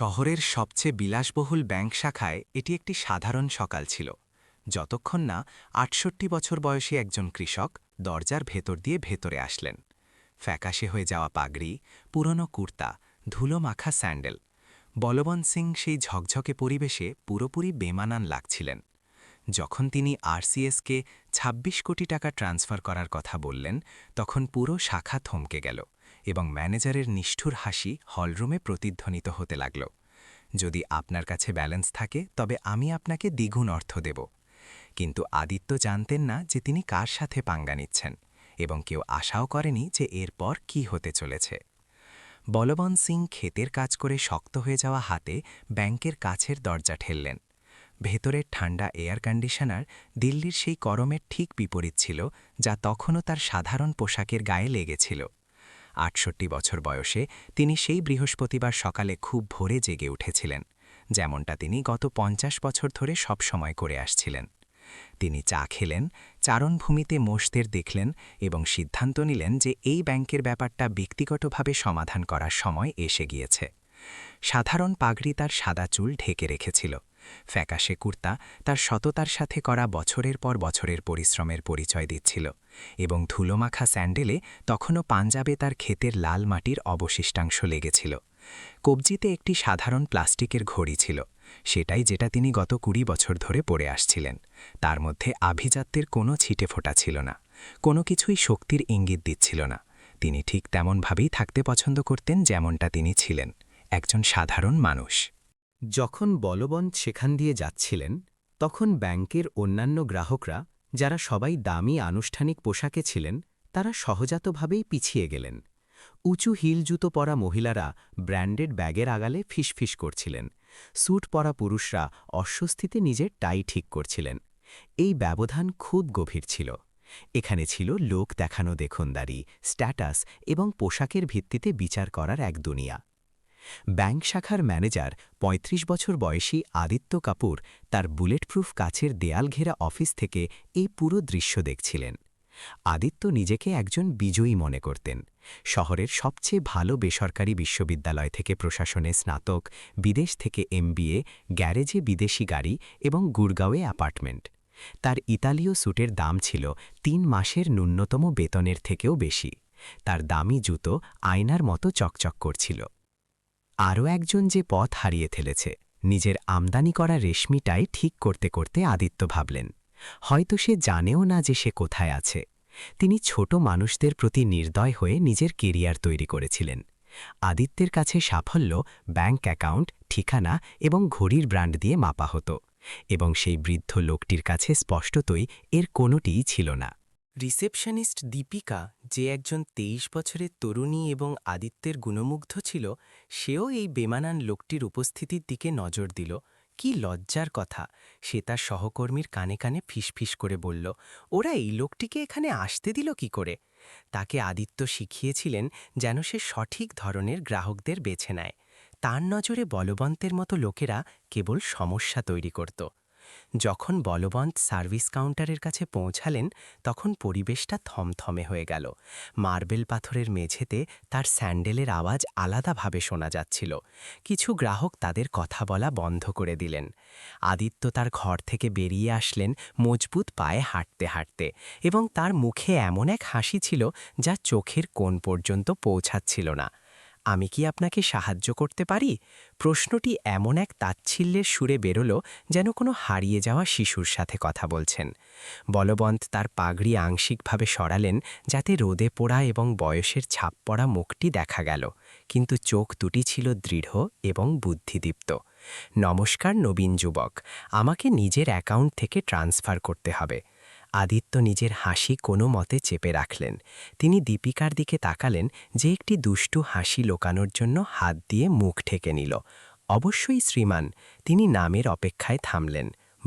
শহরের সবচেয়ে বিলাসবহুল ব্যাংক শাখায় এটি একটি সাধারণ সকাল ছিল, যতক্ষণ না ৬৮ বছর বয়সী একজন কৃষক দরজার ভেতর দিয়ে ভেতরে আসলেন। ফ্যাকাশে হয়ে যাওয়া পাগড়ি, পুরনো কুর্তা, ধুলো মাখা স্যান্ডেল। বলবন্ত সিং সেই ঝকঝকে পরিবেশে পুরোপুরি বেমানান লাগছিলেন। যখন তিনি আরসিএসকে ২৬ কোটি টাকা ট্রান্সফার করার কথা বললেন, তখন পুরো শাখা থমকে গেল এবং ম্যানেজারের নিষ্ঠুর হাসি হলরুমে প্রতিধ্বনিত হতে লাগল। যদি আপনার কাছে ব্যালেন্স থাকে তবে আমি আপনাকে দ্বিগুণ অর্থ দেব। কিন্তু আদিত্য জানতেন না যে তিনি কার সাথে পাঙ্গা নিচ্ছেন, এবং কেউ আশাও করেনি যে এরপর কি হতে চলেছে। বলবন্ত সিং ক্ষেতের কাজ করে শক্ত হয়ে যাওয়া হাতে ব্যাংকের কাছের দরজা ঠেললেন। ভেতরের ঠান্ডা এয়ার কন্ডিশনার দিল্লির সেই গরমের ঠিক বিপরীত ছিল, যা তখনও তার সাধারণ পোশাকের গায়ে লেগেছিল। ৬৮ বছর বয়সে তিনি সেই বৃহস্পতিবার সকালে খুব ভোরে জেগে উঠেছিলেন, যেমনটা তিনি গত ৫০ বছর ধরে সবসময় করে আসছিলেন। তিনি চা খেলেন, চারণভূমিতে মোষদের দেখলেন এবং সিদ্ধান্ত নিলেন যে এই ব্যাংকের ব্যাপারটা ব্যক্তিগতভাবে সমাধান করার সময় এসে গিয়েছে। সাধারণ পাগড়ি তার সাদা চুল ঢেকে রেখেছিল। ফ্যাকাশে কুর্তা তার সততার সাথে করা বছরের পর বছরের পরিশ্রমের পরিচয় দিচ্ছিল, এবং ধুলোমাখা স্যান্ডেলে তখনও পাঞ্জাবে তার ক্ষেতের লাল মাটির অবশিষ্টাংশ লেগেছিল। কবজিতে একটি সাধারণ প্লাস্টিকের ঘড়ি ছিল, সেটাই যেটা তিনি গত ২০ বছর ধরে পরে আসছিলেন। তার মধ্যে আভিজাত্যের কোনো ছিটেফোঁটা ছিল না, কোনো কিছুই শক্তির ইঙ্গিত দিচ্ছিল না। তিনি ঠিক তেমনভাবেই থাকতে পছন্দ করতেন যেমনটা তিনি ছিলেন, একজন সাধারণ মানুষ। যখন বলবন্ত সেখান দিয়ে যাচ্ছিলেন, তখন ব্যাংকের অন্যান্য গ্রাহকরা, যারা সবাই দামি আনুষ্ঠানিক পোশাকে ছিলেন, তারা সহজাতভাবেই পিছিয়ে গেলেন। উঁচু হিল জুতো পরা মহিলারা ব্র্যান্ডেড ব্যাগের আগালে ফিসফিস করছিলেন। স্যুট পরা পুরুষরা অস্বস্তিতে নিজের টাই ঠিক করছিলেন। এই ব্যবধান খুব গভীর ছিল। এখানে ছিল লোক দেখানো দেখনদারি, স্ট্যাটাস এবং পোশাকের ভিত্তিতে বিচার করার এক দুনিয়া। ব্যাংক শাখার ম্যানেজার ৩৫ বছর বয়সী আদিত্য কাপুর তার বুলেটপ্রুফ কাচের দেয়াল ঘেরা অফিস থেকে এই পুরো দৃশ্য দেখছিলেন। আদিত্য নিজেকে একজন বিজয়ী মনে করতেন। শহরের সবচেয়ে ভালো বেসরকারি বিশ্ববিদ্যালয় থেকে প্রশাসনে স্নাতক, বিদেশ থেকে এমবিএ, গ্যারেজে বিদেশি গাড়ি এবং গুড়গাঁওয়ে অ্যাপার্টমেন্ট। তার ইতালীয় স্যুটের দাম ছিল ৩ মাসের ন্যূনতম বেতনের থেকেও বেশি। তার দামি জুতো আয়নার মতো চকচক করছিল। আরও একজন যে পথ হারিয়ে ফেলেছে, নিজের আমদানি করা রেশমিটাই ঠিক করতে করতে আদিত্য ভাবলেন, হয়তো সে জানেও না যে সে কোথায় আছে। তিনি ছোট মানুষদের প্রতি নির্দয় হয়ে নিজের কেরিয়ার তৈরি করেছিলেন। আদিত্যের কাছে সাফল্য ব্যাংক অ্যাকাউন্ট, ঠিকানা এবং ঘড়ির ব্র্যান্ড দিয়ে মাপা হতো, এবং সেই বৃদ্ধ লোকটির কাছে স্পষ্টতই এর কোনোটিই ছিল না। রিসেপশনিস্ট দীপিকা, যে একজন ২৩ বছরের তরুণী এবং আদিত্যের গুণমুগ্ধ ছিল, সেও এই বেমানান লোকটির উপস্থিতির দিকে নজর দিল। কি লজ্জার কথা! সে তার সহকর্মীর কানে কানে ফিসফিস করে বলল, ওরা এই লোকটিকে এখানে আসতে দিল কি করে? তাকে আদিত্য শিখিয়েছিলেন যেন সে সঠিক ধরনের গ্রাহকদের বেছে নেয়। তার নজরে বলবন্তের মতো লোকেরা কেবল সমস্যা তৈরি করত। যখন বলবন্ত সার্ভিস কাউন্টারের কাছে পৌঁছালেন, তখন পরিবেশটা থমথমে হয়ে গেল। মার্বেল পাথরের মেঝেতে তার স্যান্ডেলের আওয়াজ আলাদাভাবে শোনা যাচ্ছিল। কিছু গ্রাহক তাদের কথা বলা বন্ধ করে দিলেন। আদিত্য তার ঘর থেকে বেরিয়ে আসলেন মজবুত পায়ে হাঁটতে হাঁটতে, এবং তার মুখে এমন এক হাসি ছিল যা চোখের কোণ পর্যন্ত পৌঁছাচ্ছিল না। আমি কি আপনাকে সাহায্য করতে পারি? প্রশ্নটি এমন এক তাচ্ছিল্যের সুরে বেরোল, যেন কোনো হারিয়ে যাওয়া শিশুর সাথে কথা বলছেন। বলবন্ত তার পাগড়ি আংশিকভাবে সরালেন, যাতে রোদে পোড়া এবং বয়সের ছাপ পড়া মুখটি দেখা গেল, কিন্তু চোখ দুটি ছিল দৃঢ় এবং বুদ্ধিদীপ্ত। নমস্কার নবীন যুবক, আমাকে নিজের অ্যাকাউন্ট থেকে ট্রান্সফার করতে হবে। আদিত্য নিজের হাসি কোনো মতে চেপে রাখলেন। তিনি দীপিকার দিকে তাকালেন, যে একটি দুষ্টু হাসি লোকানোর জন্য হাত দিয়ে মুখ ঢেকে নিল। অবশ্যই শ্রীমান। তিনি নামের অপেক্ষায় থামলেন।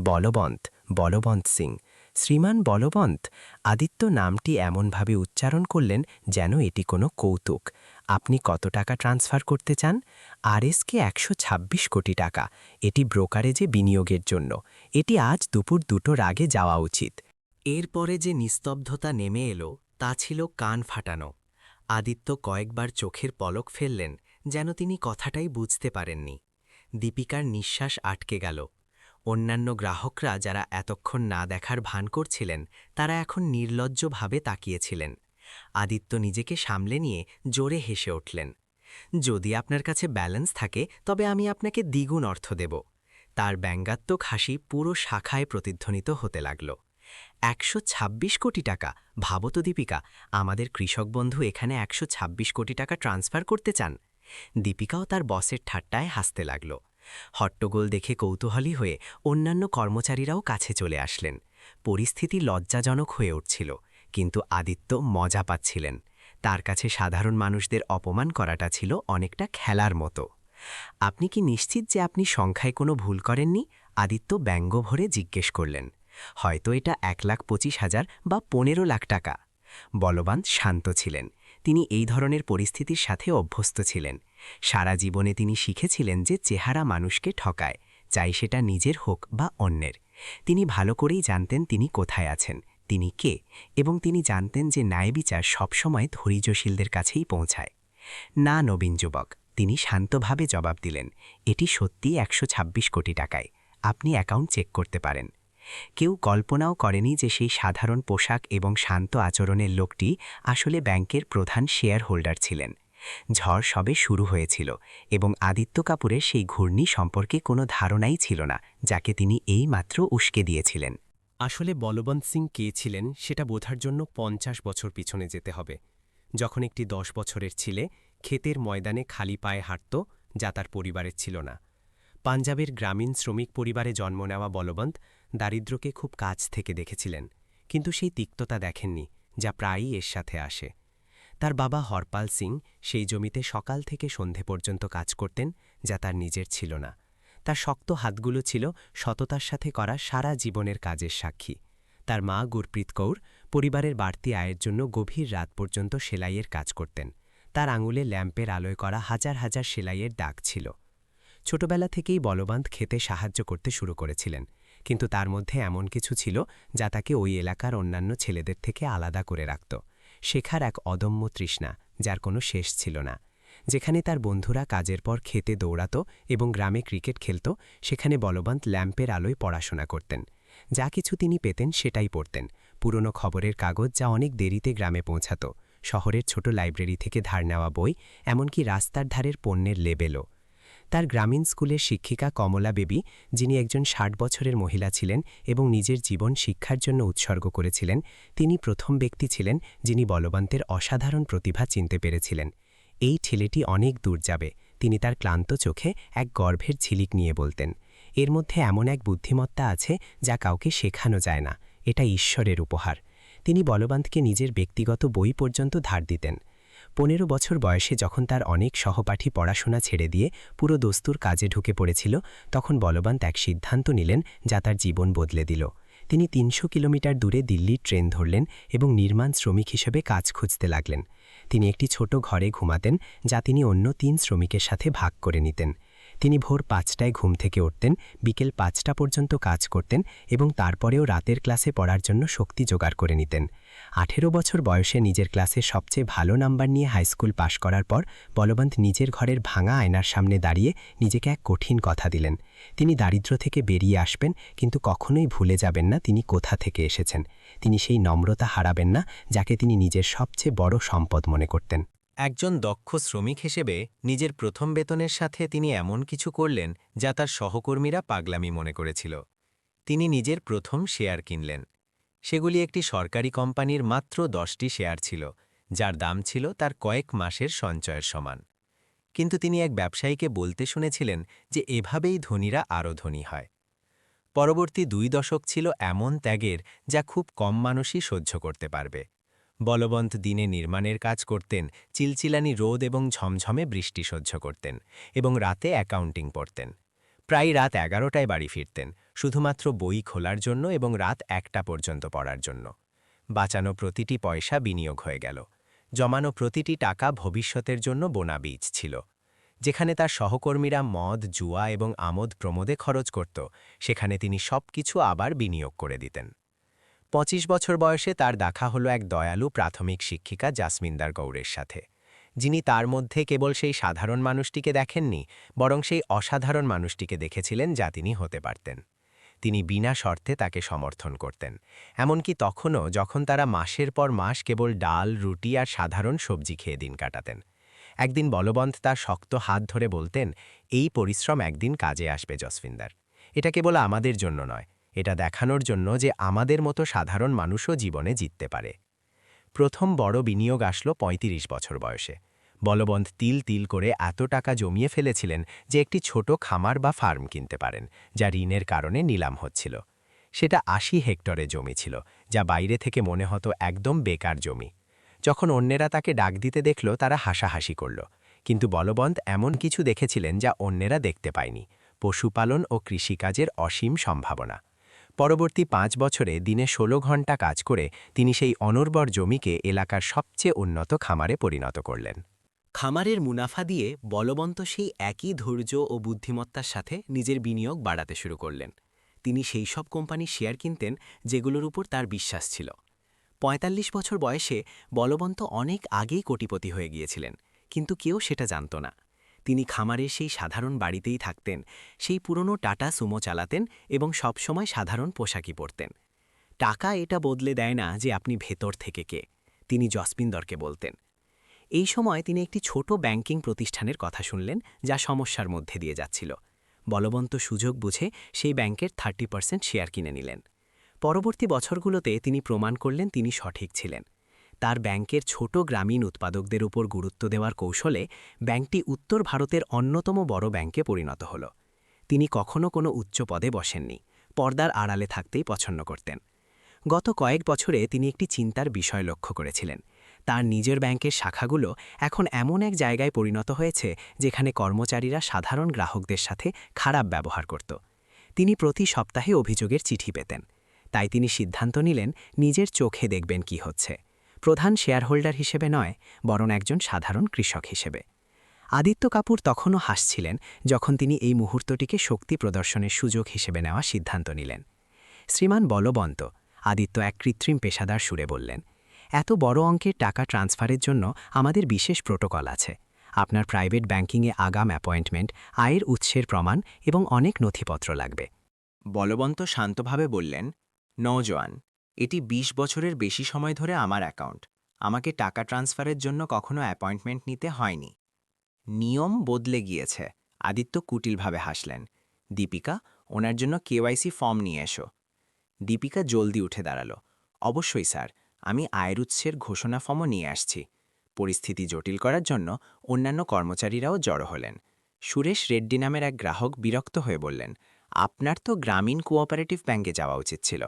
বলবন্ত, বলবন্ত সিং। শ্রীমান বলবন্ত। আদিত্য নামটি এমনভাবে উচ্চারণ করলেন যেন এটি কোনো কৌতুক। আপনি কত টাকা ট্রান্সফার করতে চান? আরএসকে ১২৬ কোটি টাকা। এটি ব্রোকারেজে বিনিয়োগের জন্য। এটি আজ দুপুর ২টোর আগে যাওয়া উচিত। এরপরে যে নিস্তব্ধতা নেমে এলো, তা ছিল কান ফাটানো। আদিত্য কয়েকবার চোখের পলক ফেললেন, যেন তিনি কথাটাই বুঝতে পারেননি। দীপিকার নিঃশ্বাস আটকে গেল। অন্যান্য গ্রাহকরা যারা এতক্ষণ না দেখার ভান করছিলেন তারা এখন নির্লজ্জভাবে তাকিয়েছিলেন। আদিত্য নিজেকে সামলে নিয়ে জোরে হেসে উঠলেন। যদি আপনার কাছে ব্যালেন্স থাকে তবে আমি আপনাকে দ্বিগুণ অর্থ দেব। তার ব্যঙ্গাত্মক হাসি পুরো শাখায় প্রতিধ্বনিত হতে লাগল। ১২৬ কোটি টাকা! ভাবো তো দীপিকা, আমাদের কৃষক বন্ধু এখানে ১২৬ কোটি টাকা ট্রান্সফার করতে চান। দীপিকাও তার বসের ঠাট্টায় হাসতে লাগল। হট্টগোল দেখে কৌতূহলী হয়ে অন্যান্য কর্মচারীরাও কাছে চলে আসলেন। পরিস্থিতি লজ্জাজনক হয়ে উঠছিল, কিন্তু আদিত্য মজা পাচ্ছিলেন। তার কাছে সাধারণ মানুষদের অপমান করাটা ছিল অনেকটা খেলার মতো। আপনি কি নিশ্চিত যে আপনি সংখ্যায় কোনো ভুল করেননি? আদিত্য ব্যঙ্গ ভরে জিজ্ঞেস করলেন। হয়তো এটা ১,২৫,০০০ বা ১৫ লাখ টাকা। বলবান শান্ত ছিলেন। তিনি এই ধরনের পরিস্থিতির সাথে অভ্যস্ত ছিলেন। সারা জীবনে তিনি শিখেছিলেন যে চেহারা মানুষকে ঠকায়, চাই সেটা নিজের হোক বা অন্যের। তিনি ভালো করেই জানতেন তিনি কোথায় আছেন, তিনি কে, এবং তিনি জানতেন যে ন্যায়বিচার সবসময় ধৈর্যশীলদের কাছেই পৌঁছায়। না নবীন যুবক, তিনি শান্তভাবে জবাব দিলেন, এটি সত্যি ১২৬ কোটি টাকায়। আপনি অ্যাকাউন্ট চেক করতে পারেন। কেউ কল্পনাও করেনি যে সেই সাধারণ পোশাক এবং শান্ত আচরণের লোকটি আসলে ব্যাংকের প্রধান শেয়ার হোল্ডার ছিলেন। ঝড় সবে শুরু হয়েছিল এবং আদিত্য কাপুরের সেই ঘূর্ণি সম্পর্কে কোনো ধারণাই ছিল না, যাকে তিনি এইমাত্র উস্কে দিয়েছিলেন। আসলে বলবন্ত সিং কে ছিলেন সেটা বোঝার জন্য ৫০ বছর পিছনে যেতে হবে, যখন একটি ১০ বছরের ছেলে ক্ষেতের ময়দানে খালি পায়ে হাঁটত, যা তার পরিবারের ছিল না। পাঞ্জাবের গ্রামীণ শ্রমিক পরিবারে জন্ম নেওয়া বলবন্ত দারিদ্র্যকে খুব কাছ থেকে দেখেছিলেন, কিন্তু সেই তিক্ততা দেখেননি যা প্রায়ই এর সাথে আসে। তার বাবা হরপাল সিং সেই জমিতে সকাল থেকে সন্ধে পর্যন্ত কাজ করতেন, যা তার নিজের ছিল না। তার শক্ত হাতগুলো ছিল সততার সাথে করা সারা জীবনের কাজের সাক্ষী। তার মা গুরপ্রীত কৌর পরিবারের বাড়তি আয়ের জন্য গভীর রাত পর্যন্ত সেলাইয়ের কাজ করতেন। তার আঙুলে ল্যাম্পের আলোয় করা হাজার হাজার সেলাইয়ের দাগ ছিল। ছোটবেলা থেকেই বলবান্ত খেতে সাহায্য করতে শুরু করেছিলেন, কিন্তু তার মধ্যে এমন কিছু ছিল যা তাকে ওই এলাকার অন্যান্য ছেলেদের থেকে আলাদা করে রাখত। শেখার এক অদম্য তৃষ্ণা, যার কোনো শেষ ছিল না। যেখানে তার বন্ধুরা কাজের পর খেতে দৌড়াত এবং গ্রামে ক্রিকেট খেলত, সেখানে বলবন্ত ল্যাম্পের আলোয় পড়াশোনা করতেন। যা কিছু তিনি পেতেন সেটাই পড়তেন। পুরনো খবরের কাগজ যা অনেক দেরিতে গ্রামে পৌঁছাত, শহরের ছোট লাইব্রেরি থেকে ধার নেওয়া বই, এমনকি রাস্তার ধারের পণ্যের লেবেলও। তার গ্রামীণ স্কুলের শিক্ষিকা কমলা বেবী, যিনি একজন ৬০ বছরের মহিলা ছিলেন এবং নিজের জীবন শিক্ষার জন্য উৎসর্গ করেছিলেন, তিনি প্রথম ব্যক্তি ছিলেন যিনি বলবন্তের অসাধারণ প্রতিভা চিনতে পেরেছিলেন। এই ছেলেটি অনেক দূর যাবে, তিনি তার ক্লান্ত চোখে এক গর্ভের ঝিলিক নিয়ে বলতেন। এর মধ্যে এমন এক বুদ্ধিমত্তা আছে যা কাউকে শেখানো যায় না, এটা ঈশ্বরের উপহার। তিনি বলবন্তকে নিজের ব্যক্তিগত বই পর্যন্ত ধার দিতেন। ১৫ বছর বয়সে যখন তার অনেক সহপাঠী পড়াশোনা ছেড়ে দিয়ে পুরো দস্তুর কাজে ঢুকে পড়েছিল, তখন বলবন্ত এক সিদ্ধান্ত নিলেন যা তার জীবন বদলে দিল। তিনি ৩০০ কিলোমিটার দূরে দিল্লির ট্রেন ধরলেন এবং নির্মাণ শ্রমিক হিসেবে কাজ খুঁজতে লাগলেন। তিনি একটি ছোট ঘরে ঘুমাতেন, যা তিনি অন্য ৩ শ্রমিকের সাথে ভাগ করে নিতেন। তিনি ভোর ৫টায় ঘুম থেকে উঠতেন, বিকেল ৫টা পর্যন্ত কাজ করতেন এবং তারপরেও রাতের ক্লাসে পড়ার জন্য শক্তি জোগাড় করে নিতেন। ১৮ বছর বয়সে নিজের ক্লাসে সবচেয়ে ভালো নাম্বার নিয়ে হাইস্কুল পাশ করার পর বলবন্ত নিজের ঘরের ভাঙা আয়নার সামনে দাঁড়িয়ে নিজেকে এক কঠিন কথা দিলেন। তিনি দারিদ্র্য থেকে বেরিয়ে আসবেন, কিন্তু কখনোই ভুলে যাবেন না তিনি কোথা থেকে এসেছেন। তিনি সেই নম্রতা হারাবেন না যাকে তিনি নিজের সবচেয়ে বড় সম্পদ মনে করতেন। একজন দক্ষ শ্রমিক হিসেবে নিজের প্রথম বেতনের সাথে তিনি এমন কিছু করলেন যা তার সহকর্মীরা পাগলামি মনে করেছিল। তিনি নিজের প্রথম শেয়ার কিনলেন। সেগুলি একটি সরকারি কোম্পানির মাত্র ১০টি শেয়ার ছিল, যার দাম ছিল তার কয়েক মাসের সঞ্চয়ের সমান। কিন্তু তিনি এক ব্যবসায়ীকে বলতে শুনেছিলেন যে এভাবেই ধনীরা আরও ধনী হয়। পরবর্তী ২ দশক ছিল এমন ত্যাগের যা খুব কম মানুষই সহ্য করতে পারবে। বলবন্ত দিনে নির্মাণের কাজ করতেন, চিলচিলানি রোদ এবং ঝমঝমে বৃষ্টি সহ্য করতেন, এবং রাতে অ্যাকাউন্টিং পড়তেন। প্রায় রাত ১১টায় বাড়ি ফিরতেন, শুধুমাত্র বই খোলার জন্য এবং রাত ১টা পর্যন্ত পড়ার জন্য। বাঁচানো প্রতিটি পয়সা বিনিয়োগ হয়ে গেল। জমানো প্রতিটি টাকা ভবিষ্যতের জন্য বোনা বীজ ছিল। যেখানে তার সহকর্মীরা মদ, জুয়া এবং আমোদ প্রমোদে খরচ করত, সেখানে তিনি সবকিছু আবার বিনিয়োগ করে দিতেন। ২৫ বছর বয়সে তার দেখা হলো এক দয়ালু প্রাথমিক শিক্ষিকা জাসমিন্দার গৌড়ের সাথে, যিনি তার মধ্যে কেবল সেই সাধারণ মানুষটিকে দেখেননি, বরং সেই অসাধারণ মানুষটিকে দেখেছিলেন যা তিনি হতে পারতেন। তিনি বিনা শর্তে তাকে সমর্থন করতেন, এমনকি তখনও যখন তারা মাসের পর মাস কেবল ডাল, রুটি আর সাধারণ সবজি খেয়ে দিন কাটাতেন। একদিন বলবন্ত তার শক্ত হাত ধরে বলতেন, এই পরিশ্রম একদিন কাজে আসবে জসভিন্দর। এটা কেবল আমাদের জন্য নয়, এটা দেখানোর জন্য যে আমাদের মতো সাধারণ মানুষও জীবনে জিততে পারে। প্রথম বড় বিনিয়োগ আসলো ৩৫ বছর বয়সে। বলবন্ত তিল তিল করে এত টাকা জমিয়ে ফেলেছিলেন যে একটি ছোট খামার বা ফার্ম কিনতে পারেন, যা ঋণের কারণে নিলাম হচ্ছিল। সেটা ৮০ হেক্টরে জমি ছিল, যা বাইরে থেকে মনে হতো একদম বেকার জমি। যখন অন্যেরা তাকে ডাক দিতে দেখল, তারা হাসাহাসি করল। কিন্তু বলবন্ত এমন কিছু দেখেছিলেন যা অন্যেরা দেখতে পায়নি: পশুপালন ও কৃষিকাজের অসীম সম্ভাবনা। পরবর্তী ৫ বছরে দিনে ১৬ ঘন্টা কাজ করে তিনি সেই অনর্বর জমিকে এলাকার সবচেয়ে উন্নত খামারে পরিণত করলেন। খামারের মুনাফা দিয়ে বলবন্ত সেই একই ধৈর্য ও বুদ্ধিমত্তার সাথে নিজের বিনিয়োগ বাড়াতে শুরু করলেন। তিনি সেই সব কোম্পানির শেয়ার কিনতেন যেগুলোর উপর তার বিশ্বাস ছিল। ৪৫ বছর বয়সে বলবন্ত অনেক আগেই কোটিপতি হয়ে গিয়েছিলেন, কিন্তু কেউ সেটা জানত না। তিনি খামারের সেই সাধারণ বাড়িতেই থাকতেন, সেই পুরনো টাটা সুমো চালাতেন এবং সবসময় সাধারণ পোশাকই পরতেন। টাকা এটা বদলে দেয় না যে আপনি ভেতর থেকে কে, তিনি জসপিন্দরকে বলতেন। এই সময় তিনি একটি ছোট ব্যাংকিং প্রতিষ্ঠানের কথা শুনলেন যা সমস্যার মধ্যে দিয়ে যাচ্ছিল। বলবন্ত সুযোগ বুঝে সেই ব্যাংকের 30% শেয়ার কিনে নিলেন। পরবর্তী বছরগুলোতে তিনি প্রমাণ করলেন তিনি সঠিক ছিলেন। তার ব্যাংকের ছোট গ্রামীণ উৎপাদকদের উপর গুরুত্ব দেওয়ার কৌশলে ব্যাংকটি উত্তর ভারতের অন্যতম বড় ব্যাংকে পরিণত হল। তিনি কখনো কোনো উচ্চ পদে বসেননি, পর্দার আড়ালে থাকতেই পছন্দ করতেন। গত কয়েক বছরে তিনি একটি চিন্তার বিষয় লক্ষ্য করেছিলেন। তার নিজের ব্যাংকের শাখাগুলো এখন এমন এক জায়গায় পরিণত হয়েছে যেখানে কর্মচারীরা সাধারণ গ্রাহকদের সাথে খারাপ ব্যবহার করত। তিনি প্রতি সপ্তাহে অভিযোগের চিঠি পেতেন। তাই তিনি সিদ্ধান্ত নিলেন নিজের চোখে দেখবেন কি হচ্ছে, প্রধান শেয়ারহোল্ডার হিসেবে নয়, বরং একজন সাধারণ কৃষক হিসেবে। আদিত্য কাপুর তখনও হাসছিলেন যখন তিনি এই মুহূর্তটিকে শক্তি প্রদর্শনের সুযোগ হিসেবে নেওয়া সিদ্ধান্ত নিলেন। শ্রীমান বলবন্ত, আদিত্য এক কৃত্রিম পেশাদার সুরে বললেন, এত বড় অঙ্কের টাকা ট্রান্সফারের জন্য আমাদের বিশেষ প্রোটোকল আছে। আপনার প্রাইভেট ব্যাংকিংয়ে আগাম অ্যাপয়েন্টমেন্ট, আয়ের উৎসের প্রমাণ এবং অনেক নথিপত্র লাগবে। বলবন্ত শান্তভাবে বললেন, নওজোয়ান, এটি ২০ বছরের বেশি সময় ধরে আমার অ্যাকাউন্ট। আমাকে টাকা ট্রান্সফারের জন্য কখনো অ্যাপয়েন্টমেন্ট নিতে হয়নি। নিয়ম বদলে গিয়েছে। আদিত্য কুটিলভাবে হাসলেন। দীপিকা, ওনার জন্য কেওয়াইসি ফর্ম নিয়ে এসো। দীপিকা জলদি উঠে দাঁড়ালো। অবশ্যই স্যার, আমি আয়ের উৎসের ঘোষণা ফর্মও নিয়ে আসছি। পরিস্থিতি জটিল করার জন্য অন্যান্য কর্মচারীরাও জড়ো হলেন। সুরেশ রেড্ডি নামের এক গ্রাহক বিরক্ত হয়ে বললেন, আপনার তো গ্রামীণ কোঅপারেটিভ ব্যাংকে যাওয়া উচিত ছিল।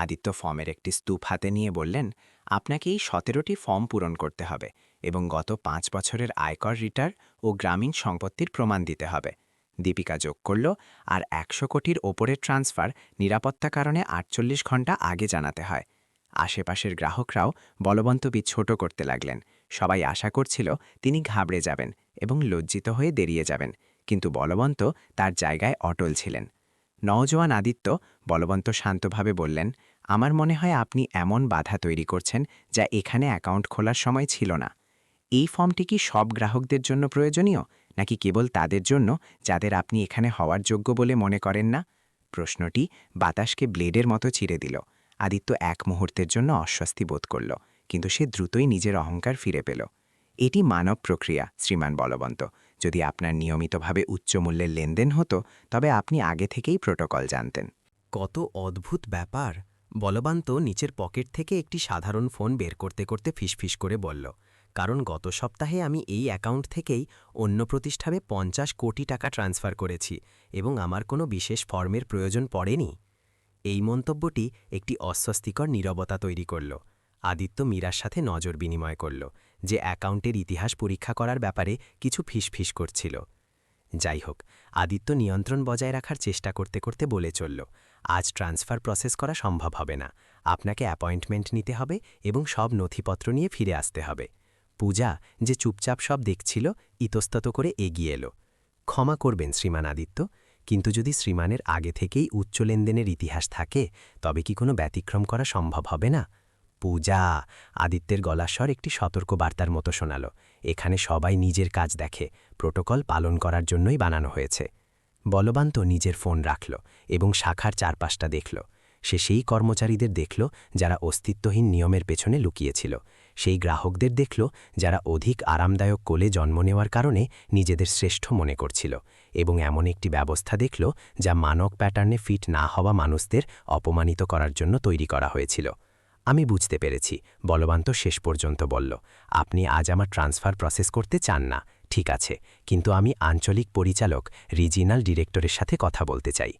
আদিত্য ফর্মের একটি স্তূপ হাতে নিয়ে বললেন, আপনাকে এই ১৭টি ফর্ম পূরণ করতে হবে এবং গত ৫ বছরের আয়কর রিটার্ন ও গ্রামীণ সম্পত্তির প্রমাণ দিতে হবে। দীপিকা যোগ করল, আর ১০০ কোটির ওপরের ট্রান্সফার নিরাপত্তা কারণে ৪৮ ঘণ্টা আগে জানাতে হয়। আশেপাশের গ্রাহকরাও বলবন্তবী ছোট করতে লাগলেন। সবাই আশা করছিল তিনি ঘাবড়ে যাবেন এবং লজ্জিত হয়ে দেরিয়ে যাবেন, কিন্তু বলবন্ত তার জায়গায় অটল ছিলেন। নওজোয়ান আদিত্য, বলবন্ত শান্তভাবে বললেন, আমার মনে হয় আপনি এমন বাধা তৈরি করছেন যা এখানে অ্যাকাউন্ট খোলার সময় ছিল না। এই ফর্মটি কি সব গ্রাহকদের জন্য প্রয়োজনীয়, নাকি কেবল তাদের জন্য যাদের আপনি এখানে হওয়ার যোগ্য বলে মনে করেন না? প্রশ্নটি বাতাসকে ব্লেডের মতো চিরে দিল। আদিত্য এক মুহূর্তের জন্য অস্বস্তি বোধ করল, কিন্তু সে দ্রুতই নিজের অহংকার ফিরে পেল। এটি মানব প্রক্রিয়া, শ্রীমান বলবন্ত। যদি আপনার নিয়মিতভাবে উচ্চ মূল্যের লেনদেন হতো, তবে আপনি আগে থেকেই প্রোটোকল জানতেন। কত অদ্ভুত ব্যাপার! বলবন্ত নিচের পকেট থেকে একটি সাধারণ ফোন বের করতে করতে ফিসফিস করে বলল, কারণ গত সপ্তাহে আমি এই অ্যাকাউন্ট থেকেই অন্য প্রতিষ্ঠানে ৫০ কোটি টাকা ট্রান্সফার করেছি এবং আমার কোনো বিশেষ ফর্মের প্রয়োজন পড়েনি। এই মন্তব্যটি একটি অস্বস্তিকর নীরবতা তৈরি করল। আদিত্য মীরার সাথে নজর বিনিময় করল, যে অ্যাকাউন্টের ইতিহাস পরীক্ষা করার ব্যাপারে কিছু ফিসফিস করছিল। যাই হোক, আদিত্য নিয়ন্ত্রণ বজায় রাখার চেষ্টা করতে করতে বলে চলল, আজ ট্রান্সফার প্রসেস করা সম্ভব হবে না। আপনাকে অ্যাপয়েন্টমেন্ট নিতে হবে এবং সব নথিপত্র নিয়ে ফিরে আসতে হবে। পূজা, যে চুপচাপ সব দেখছিল, ইতস্তত করে এগিয়ে এলো। ক্ষমা করবেন শ্রীমান আদিত্য, কিন্তু যদি শ্রীমানের আগে থেকেই উচ্চ লেনদেনের ইতিহাস থাকে, তবে কি কোনো ব্যতিক্রম করা সম্ভব হবে না? পূজা। আদিত্যের গলার স্বর একটি সতর্ক বার্তার মতো শোনাল। এখানে সবাই নিজের কাজ দেখে, প্রোটোকল পালন করার জন্যই বানানো হয়েছে। বলবান্ত নিজের ফোন রাখল এবং শাখার চারপাশটা দেখল। সে সেই কর্মচারীদের দেখল যারা অস্তিত্বহীন নিয়মের পেছনে লুকিয়েছিল, সেই গ্রাহকদের দেখল যারা অধিক আরামদায়ক কোলে জন্ম নেওয়ার কারণে নিজেদের শ্রেষ্ঠ মনে করছিল, এবং এমন একটি ব্যবস্থা দেখল যা মানক প্যাটার্নে ফিট না হওয়া মানুষদের অপমানিত করার জন্য তৈরি করা হয়েছিল। আমি বুঝতে পেরেছি, বলবান্ত শেষ পর্যন্ত বলল। আপনি আজ আমার ট্রান্সফার প্রসেস করতে চান না, ঠিক আছে, কিন্তু আমি আঞ্চলিক পরিচালক রিজিনাল ডিরেক্টরের সাথে কথা বলতে চাই।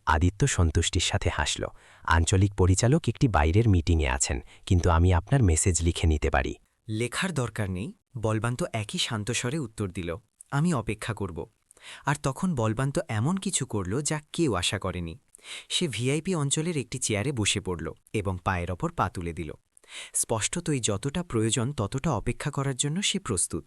আদিত্য সন্তুষ্টির সাথে হাসল। আঞ্চলিক পরিচালক একটি বাইরের মিটিংয়ে আছেন, কিন্তু আমি আপনার মেসেজ লিখে নিতে পারি। লেখার দরকার নেই, বলবান্ত একই শান্তস্বরে উত্তর দিল। আমি অপেক্ষা করব। আর তখন বলবান্ত এমন কিছু করল যা কেউ আশা করেনি। সে ভিআইপি অঞ্চলের একটি চেয়ারে বসে পড়ল এবং পায়ের ওপর পা তুলে দিল। স্পষ্টতই যতটা প্রয়োজন ততটা অপেক্ষা করার জন্য সে প্রস্তুত।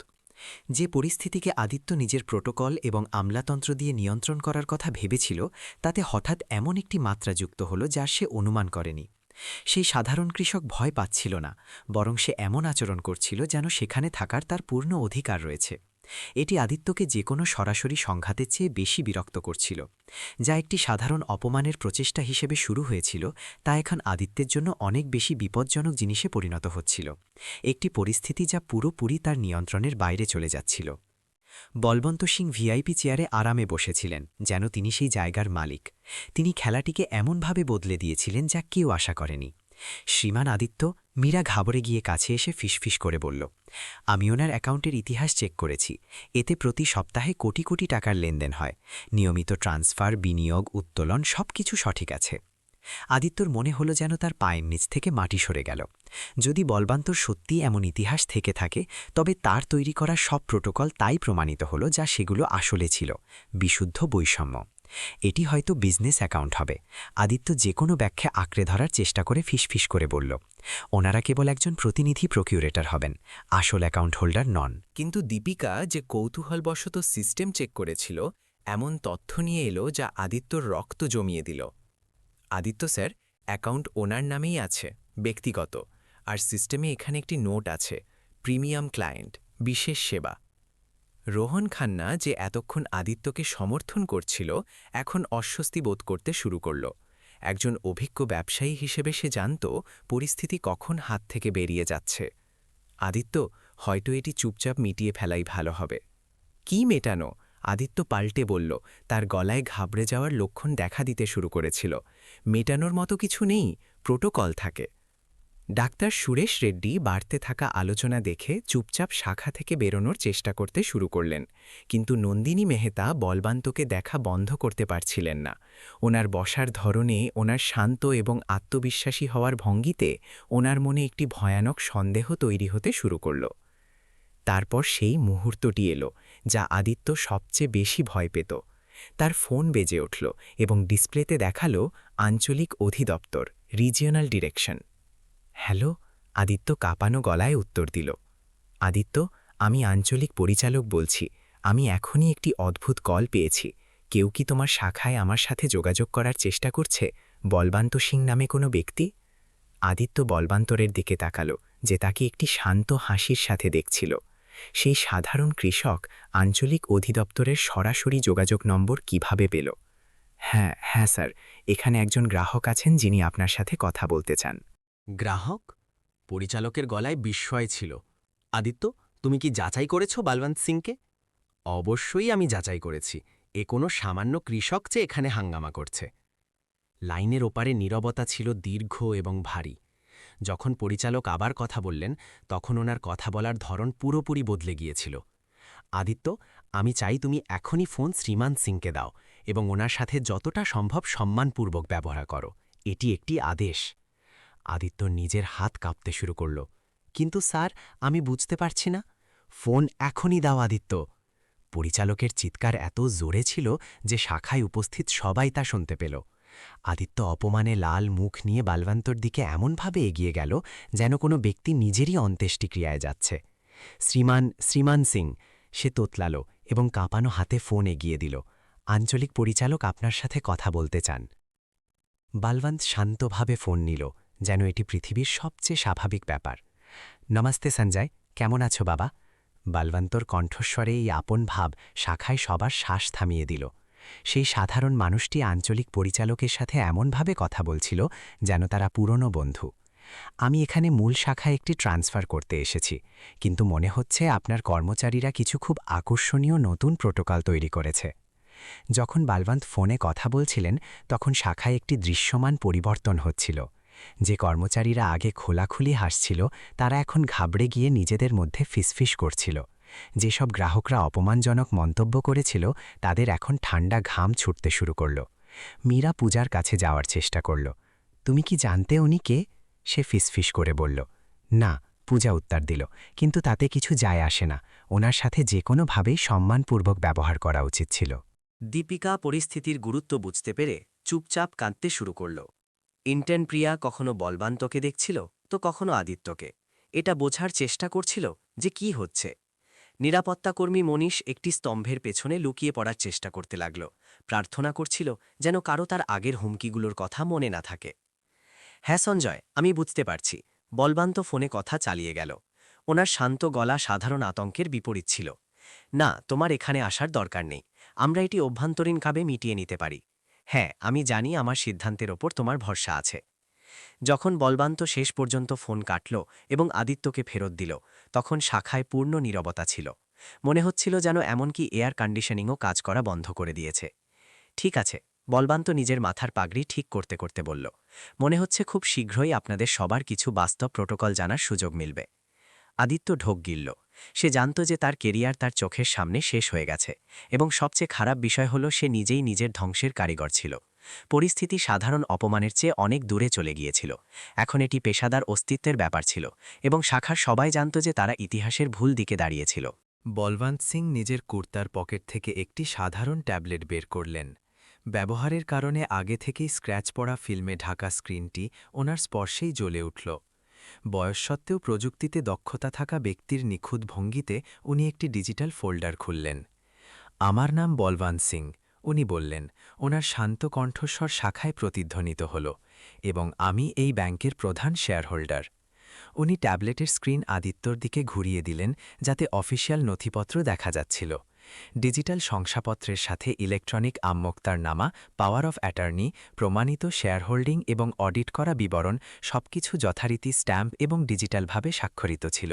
যে পরিস্থিতিকে আদিত্য নিজের প্রোটোকল এবং আমলাতন্ত্র দিয়ে নিয়ন্ত্রণ করার কথা ভেবেছিল, তাতে হঠাৎ এমন একটি মাত্রা যুক্ত হল যার সে অনুমান করেনি। সেই সাধারণ কৃষক ভয় পাচ্ছিল না, বরং সে এমন আচরণ করছিল যেন সেখানে থাকার তার পূর্ণ অধিকার রয়েছে। এটি আদিত্যকে যে কোনো সরাসরি সংঘাতের চেয়ে বেশি বিরক্ত করছিল। যা একটি সাধারণ অপমানের প্রচেষ্টা হিসেবে শুরু হয়েছিল, তা এখন আদিত্যের জন্য অনেক বেশি বিপজ্জনক জিনিসে পরিণত হচ্ছিল। একটি পরিস্থিতি যা পুরোপুরি তার নিয়ন্ত্রণের বাইরে চলে যাচ্ছিল। বলবন্ত সিং ভিআইপি চেয়ারে আরামে বসেছিলেন, যেন তিনি সেই জায়গার মালিক। তিনি খেলাটিকে এমনভাবে বদলে দিয়েছিলেন যা কেউ আশা করেনি। শ্রীমান আদিত্য, মীরা ঘাবড়ে গিয়ে কাছে এসে ফিসফিস করে বলল, আমি ওনার অ্যাকাউন্টের ইতিহাস চেক করেছি। এতে প্রতি সপ্তাহে কোটি কোটি টাকার লেনদেন হয়। নিয়মিত ট্রান্সফার, বিনিয়োগ, উত্তোলন সবকিছু সঠিক আছে। আদিত্যর মনে হলো যেন তার পায়ের নিচ থেকে মাটি সরে গেল। যদি বলবান্তর সত্যি এমন ইতিহাস থেকে থাকে, তবে তার তৈরি করা সব প্রোটোকল তাই প্রমাণিত হলো যা সেগুলো আসলে ছিল, বিশুদ্ধ বৈষম্য। এটি হয়তো বিজনেস অ্যাকাউন্ট হবে। আদিত্য যে কোনো ব্যাখ্যা আঁকড়ে ধরার চেষ্টা করে ফিসফিস করে বলল, ওনারা কেবল একজন প্রতিনিধি প্রকিউরেটর হবেন, আসল অ্যাকাউন্ট হোল্ডার নন। কিন্তু দীপিকা যে কৌতূহলবশত সিস্টেম চেক করেছিল, এমন তথ্য নিয়ে এলো যা আদিত্যর রক্ত জমিয়ে দিল। আদিত্য স্যার, অ্যাকাউন্ট ওনার নামেই আছে, ব্যক্তিগত, আর সিস্টেমে এখানে একটি নোট আছে, প্রিমিয়াম ক্লায়েন্ট, বিশেষ সেবা। রোহন খান্না, যে এতক্ষণ আদিত্যকে সমর্থন করছিল, এখন অস্বস্তি বোধ করতে শুরু করল। একজন অভিজ্ঞ ব্যবসায়ী হিসেবে সে জানত পরিস্থিতি কখন হাত থেকে বেরিয়ে যাচ্ছে। আদিত্য, হয়তো এটি চুপচাপ মিটিয়ে ফেলাই ভালো হবে। কি মেটানো? আদিত্য পাল্টে বলল, তার গলায় ঘাবড়ে যাওয়ার লক্ষণ দেখা দিতে শুরু করেছিল। মেটানোর মতো কিছু নেই, প্রোটোকল থাকে। ডাক্তার সুরেশ রেড্ডি বাড়তে থাকা আলোচনা দেখে চুপচাপ শাখা থেকে বেরোনোর চেষ্টা করতে শুরু করলেন, কিন্তু নন্দিনী মেহতা বলবান্তকে দেখা বন্ধ করতে পারছিলেন না। ওনার বসার ধরনে, ওনার শান্ত এবং আত্মবিশ্বাসী হওয়ার ভঙ্গিতে ওনার মনে একটি ভয়ানক সন্দেহ তৈরি হতে শুরু করল। তারপর সেই মুহূর্তটি এলো যা আদিত্য সবচেয়ে বেশি ভয় পেত। তার ফোন বেজে উঠল এবং ডিসপ্লেতে দেখালো আঞ্চলিক অধিদপ্তর, রিজিওনাল ডিরেকশন। হ্যালো, আদিত্য কাঁপানো গলায় উত্তর দিল। আদিত্য, আমি আঞ্চলিক পরিচালক বলছি। আমি এখনই একটি অদ্ভুত কল পেয়েছি। কেউ কি তোমার শাখায় আমার সাথে যোগাযোগ করার চেষ্টা করছে? বলবান্ত সিং নামে কোনো ব্যক্তি? আদিত্য বলবান্তরের দিকে তাকালো, যে তাকে একটি শান্ত হাসির সাথে দেখছিল। সেই সাধারণ কৃষক আঞ্চলিক অধিদপ্তরের সরাসরি যোগাযোগ নম্বর কিভাবে পেল? হ্যাঁ হ্যাঁ স্যার, এখানে একজন গ্রাহক আছেন যিনি আপনার সাথে কথা বলতে চান। গ্রাহক? পরিচালকের গলায় বিস্ময় ছিল। আদিত্য, তুমি কি যাচাই করেছ বলবন্ত সিংকে? অবশ্যই আমি যাচাই করেছি। এ কোনো সামান্য কৃষক যে এখানে হাঙ্গামা করছে। লাইনের ওপারে নীরবতা ছিল দীর্ঘ এবং ভারী। যখন পরিচালক আবার কথা বললেন, তখন ওনার কথা বলার ধরন পুরোপুরি বদলে গিয়েছিল। আদিত্য, আমি চাই তুমি এখনই ফোন শ্রীমান সিংকে দাও এবং ওনার সাথে যতটা সম্ভব সম্মানপূর্বক ব্যবহার করো। এটি একটি আদেশ। আদিত্য নিজের হাত কাঁপতে শুরু করল। কিন্তু স্যার, আমি বুঝতে পারছি না। ফোন এখনই দাও আদিত্য। পরিচালকের চিৎকার এত জোরে ছিল যে শাখায় উপস্থিত সবাই তা শুনতে পেল। আদিত্য অপমানে লাল মুখ নিয়ে বালবান্তর দিকে এমনভাবে এগিয়ে গেল যেন কোনো ব্যক্তি নিজেরই অন্ত্যেষ্টিক্রিয়ায় যাচ্ছে। শ্রীমান সিং, সে তোতলাল এবং কাঁপানো হাতে ফোন এগিয়ে দিল। আঞ্চলিক পরিচালক আপনার সাথে কথা বলতে চান। বালবন্ত শান্তভাবে ফোন নিল, যেন এটি পৃথিবীর সবচেয়ে স্বাভাবিক ব্যাপার। নমস্তে সঞ্জয়, কেমন আছো বাবা? বালবন্তর কণ্ঠস্বরে এই আপন ভাব শাখায় সবার শ্বাস থামিয়ে দিল। সেই সাধারণ মানুষটি আঞ্চলিক পরিচালকের সাথে এমনভাবে কথা বলছিল যেন তারা পুরনো বন্ধু। আমি এখানে মূল শাখায় একটি ট্রান্সফার করতে এসেছি, কিন্তু মনে হচ্ছে আপনার কর্মচারীরা কিছু খুব আকর্ষণীয় নতুন প্রোটোকল তৈরি করেছে। যখন বালবন্ত ফোনে কথা বলছিলেন তখন শাখায় একটি দৃশ্যমান পরিবর্তন হচ্ছিল। যে কর্মচারীরা আগে খোলাখুলি হাসছিল তারা এখন ঘাবড়ে গিয়ে নিজেদের মধ্যে ফিসফিস করছিল। যেসব গ্রাহকরা অপমানজনক মন্তব্য করেছিল তাদের এখন ঠান্ডা ঘাম ছুটতে শুরু করল। মীরা পূজার কাছে যাওয়ার চেষ্টা করল। তুমি কি জানতে উনি কে? সে ফিসফিস করে বলল। না, পূজা উত্তর দিল, কিন্তু তাতে কিছু যায় আসে না। ওনার সাথে যে কোনোভাবেই সম্মানপূর্বক ব্যবহার করা উচিত ছিল। দীপিকা পরিস্থিতির গুরুত্ব বুঝতে পেরে চুপচাপ কাঁদতে শুরু করল। ইন্টার্ন প্রিয়া কখনো বলবান্তকে দেখছিল তো কখনো আদিত্যকে। এটা বোঝার চেষ্টা করছিল যে কি হচ্ছে। নিরাপত্তাকর্মী মনীষ একটি স্তম্ভের পেছনে লুকিয়ে পড়ার চেষ্টা করতে লাগল, প্রার্থনা করছিল যেন কারো তার আগের হুমকিগুলোর কথা মনে না থাকে। হ্যাঁ সঞ্জয়, আমি বুঝতে পারছি। বলবান্ত ফোনে কথা চালিয়ে গেল। ওনার শান্ত গলা সাধারণ আতঙ্কের বিপরীত ছিল। না, তোমার এখানে আসার দরকার নেই। আমরা এটি অভ্যন্তরীণভাবে মিটিয়ে নিতে পারি। হ্যাঁ, আমি জানি আমার সিদ্ধান্তের ওপর তোমার ভরসা আছে। যখন বলবান্ত শেষ পর্যন্ত ফোন কাটল এবং আদিত্যকে ফেরত দিল, তখন শাখায় পূর্ণ নীরবতা ছিল। মনে হচ্ছিল যেন এমনকি এয়ার কন্ডিশনিংও কাজ করা বন্ধ করে দিয়েছে। ঠিক আছে, বলবান্ত নিজের মাথার পাগড়ি ঠিক করতে করতে বলল। মনে হচ্ছে খুব শীঘ্রই আপনাদের সবার কিছু বাস্তব প্রোটোকল জানার সুযোগ মিলবে। আদিত্য ঢোক গিলল। সে জানত যে তার কেরিয়ার তার চোখের সামনে শেষ হয়ে গেছে, এবং সবচেয়ে খারাপ বিষয় হল সে নিজেই নিজের ধ্বংসের কারিগর ছিল। পরিস্থিতি সাধারণ অপমানের চেয়ে অনেক দূরে চলে গিয়েছিল। এখন এটি পেশাদার অস্তিত্বের ব্যাপার ছিল, এবং শাখার সবাই জানত যে তারা ইতিহাসের ভুল দিকে দাঁড়িয়েছিল। বলবন্ত সিং নিজের কুর্তার পকেট থেকে একটি সাধারণ ট্যাবলেট বের করলেন। ব্যবহারের কারণে আগে থেকেই স্ক্র্যাচ পড়া ফিল্মে ঢাকা স্ক্রিনটি ওনার স্পর্শেই জ্বলে উঠল। বয়স সত্ত্বেও প্রযুক্তিতে দক্ষতা থাকা ব্যক্তির নিখুঁত ভঙ্গিতে উনি একটি ডিজিটাল ফোল্ডার খুললেন। আমার নাম বলবন্ত সিং, উনি বললেন। ওনার শান্ত কণ্ঠস্বর শাখায় প্রতিধ্বনিত হল, এবং আমি এই ব্যাংকের প্রধান শেয়ারহোল্ডার। উনি ট্যাবলেটের স্ক্রিন আদিত্যর দিকে ঘুরিয়ে দিলেন যাতে অফিসিয়াল নথিপত্র দেখা যাচ্ছিল। ডিজিটাল শংসাপত্রের সাথে ইলেকট্রনিক নামা, পাওয়ার অফ অ্যাটর্নি, প্রমাণিত শেয়ারহোল্ডিং এবং অডিট করা বিবরণ সবকিছু যথারীতি স্ট্যাম্প এবং ডিজিটালভাবে স্বাক্ষরিত ছিল।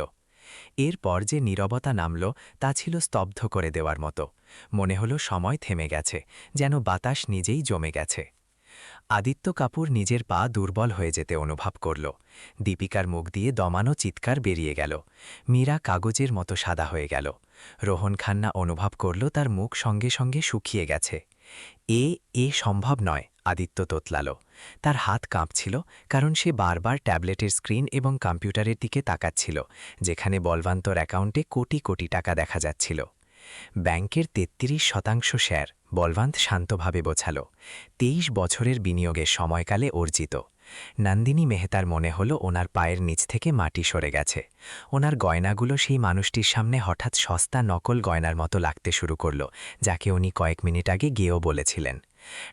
এরপর যে নীরবতা নামল তা ছিল স্তব্ধ করে দেওয়ার মতো। মনে হল সময় থেমে গেছে, যেন বাতাস নিজেই জমে গেছে। আদিত্য কাপুর নিজের পা দুর্বল হয়ে যেতে অনুভব করল। দীপিকার মুখ দিয়ে দমানো চিৎকার বেরিয়ে গেল। মীরা কাগজের মতো সাদা হয়ে গেল। রোহন খান্না অনুভব করল তার মুখ সঙ্গে সঙ্গে শুকিয়ে গেছে। এ সম্ভব নয়, আদিত্য তোতলাল। তার হাত কাঁপছিল, কারণ সে বারবার ট্যাবলেটের স্ক্রিন এবং কম্পিউটারের দিকে তাকাচ্ছিল, যেখানে বলবান্তর অ্যাকাউন্টে কোটি কোটি টাকা দেখা যাচ্ছিল। ব্যাংকের ৩৩% শেয়ার, বলবন্ত শান্তভাবে বোঝাল। ২৩ বছরের বিনিয়োগের সময়কালে অর্জিত। নন্দিনী মেহতার মনে হল ওনার পায়ের নিচ থেকে মাটি সরে গেছে। ওনার গয়নাগুলো সেই মানুষটির সামনে হঠাৎ সস্তা নকল গয়নার মতো লাগতে শুরু করল, যাকে উনি কয়েক মিনিট আগে গিয়েও বলেছিলেন।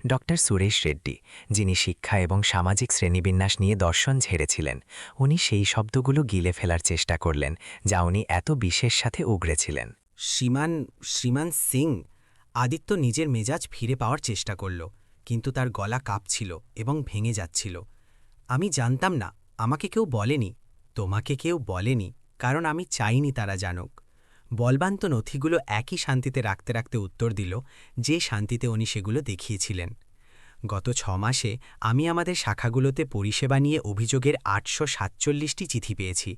ড সুরেশ রেড্ডি, যিনি শিক্ষা এবং সামাজিক শ্রেণীবিন্যাস নিয়ে দর্শন ঝেড়েছিলেন, উনি সেই শব্দগুলো গিলে ফেলার চেষ্টা করলেন যা উনি এত বিশেষ সাথে উগড়েছিলেন। শ্রীমান সিং। আদিত্য নিজের মেজাজ ফিরে পাওয়ার চেষ্টা করল, কিন্তু তার গলা কাঁপছিল এবং ভেঙে যাচ্ছিল। আমি জানতাম না, আমাকে কেউ বলেনি। তোমাকে কেউ বলেনি, কারণ আমি চাইনি তারা জানুক। বলবান্ত নথিগুলো একই শান্তিতে রাখতে রাখতে উত্তর দিল, যে শান্তিতে উনি সেগুলো দেখিয়েছিলেন। গত ৬ মাসে আমি আমাদের শাখাগুলোতে পরিষেবা নিয়ে অভিযোগের ৮৪৭টি চিঠি পেয়েছি।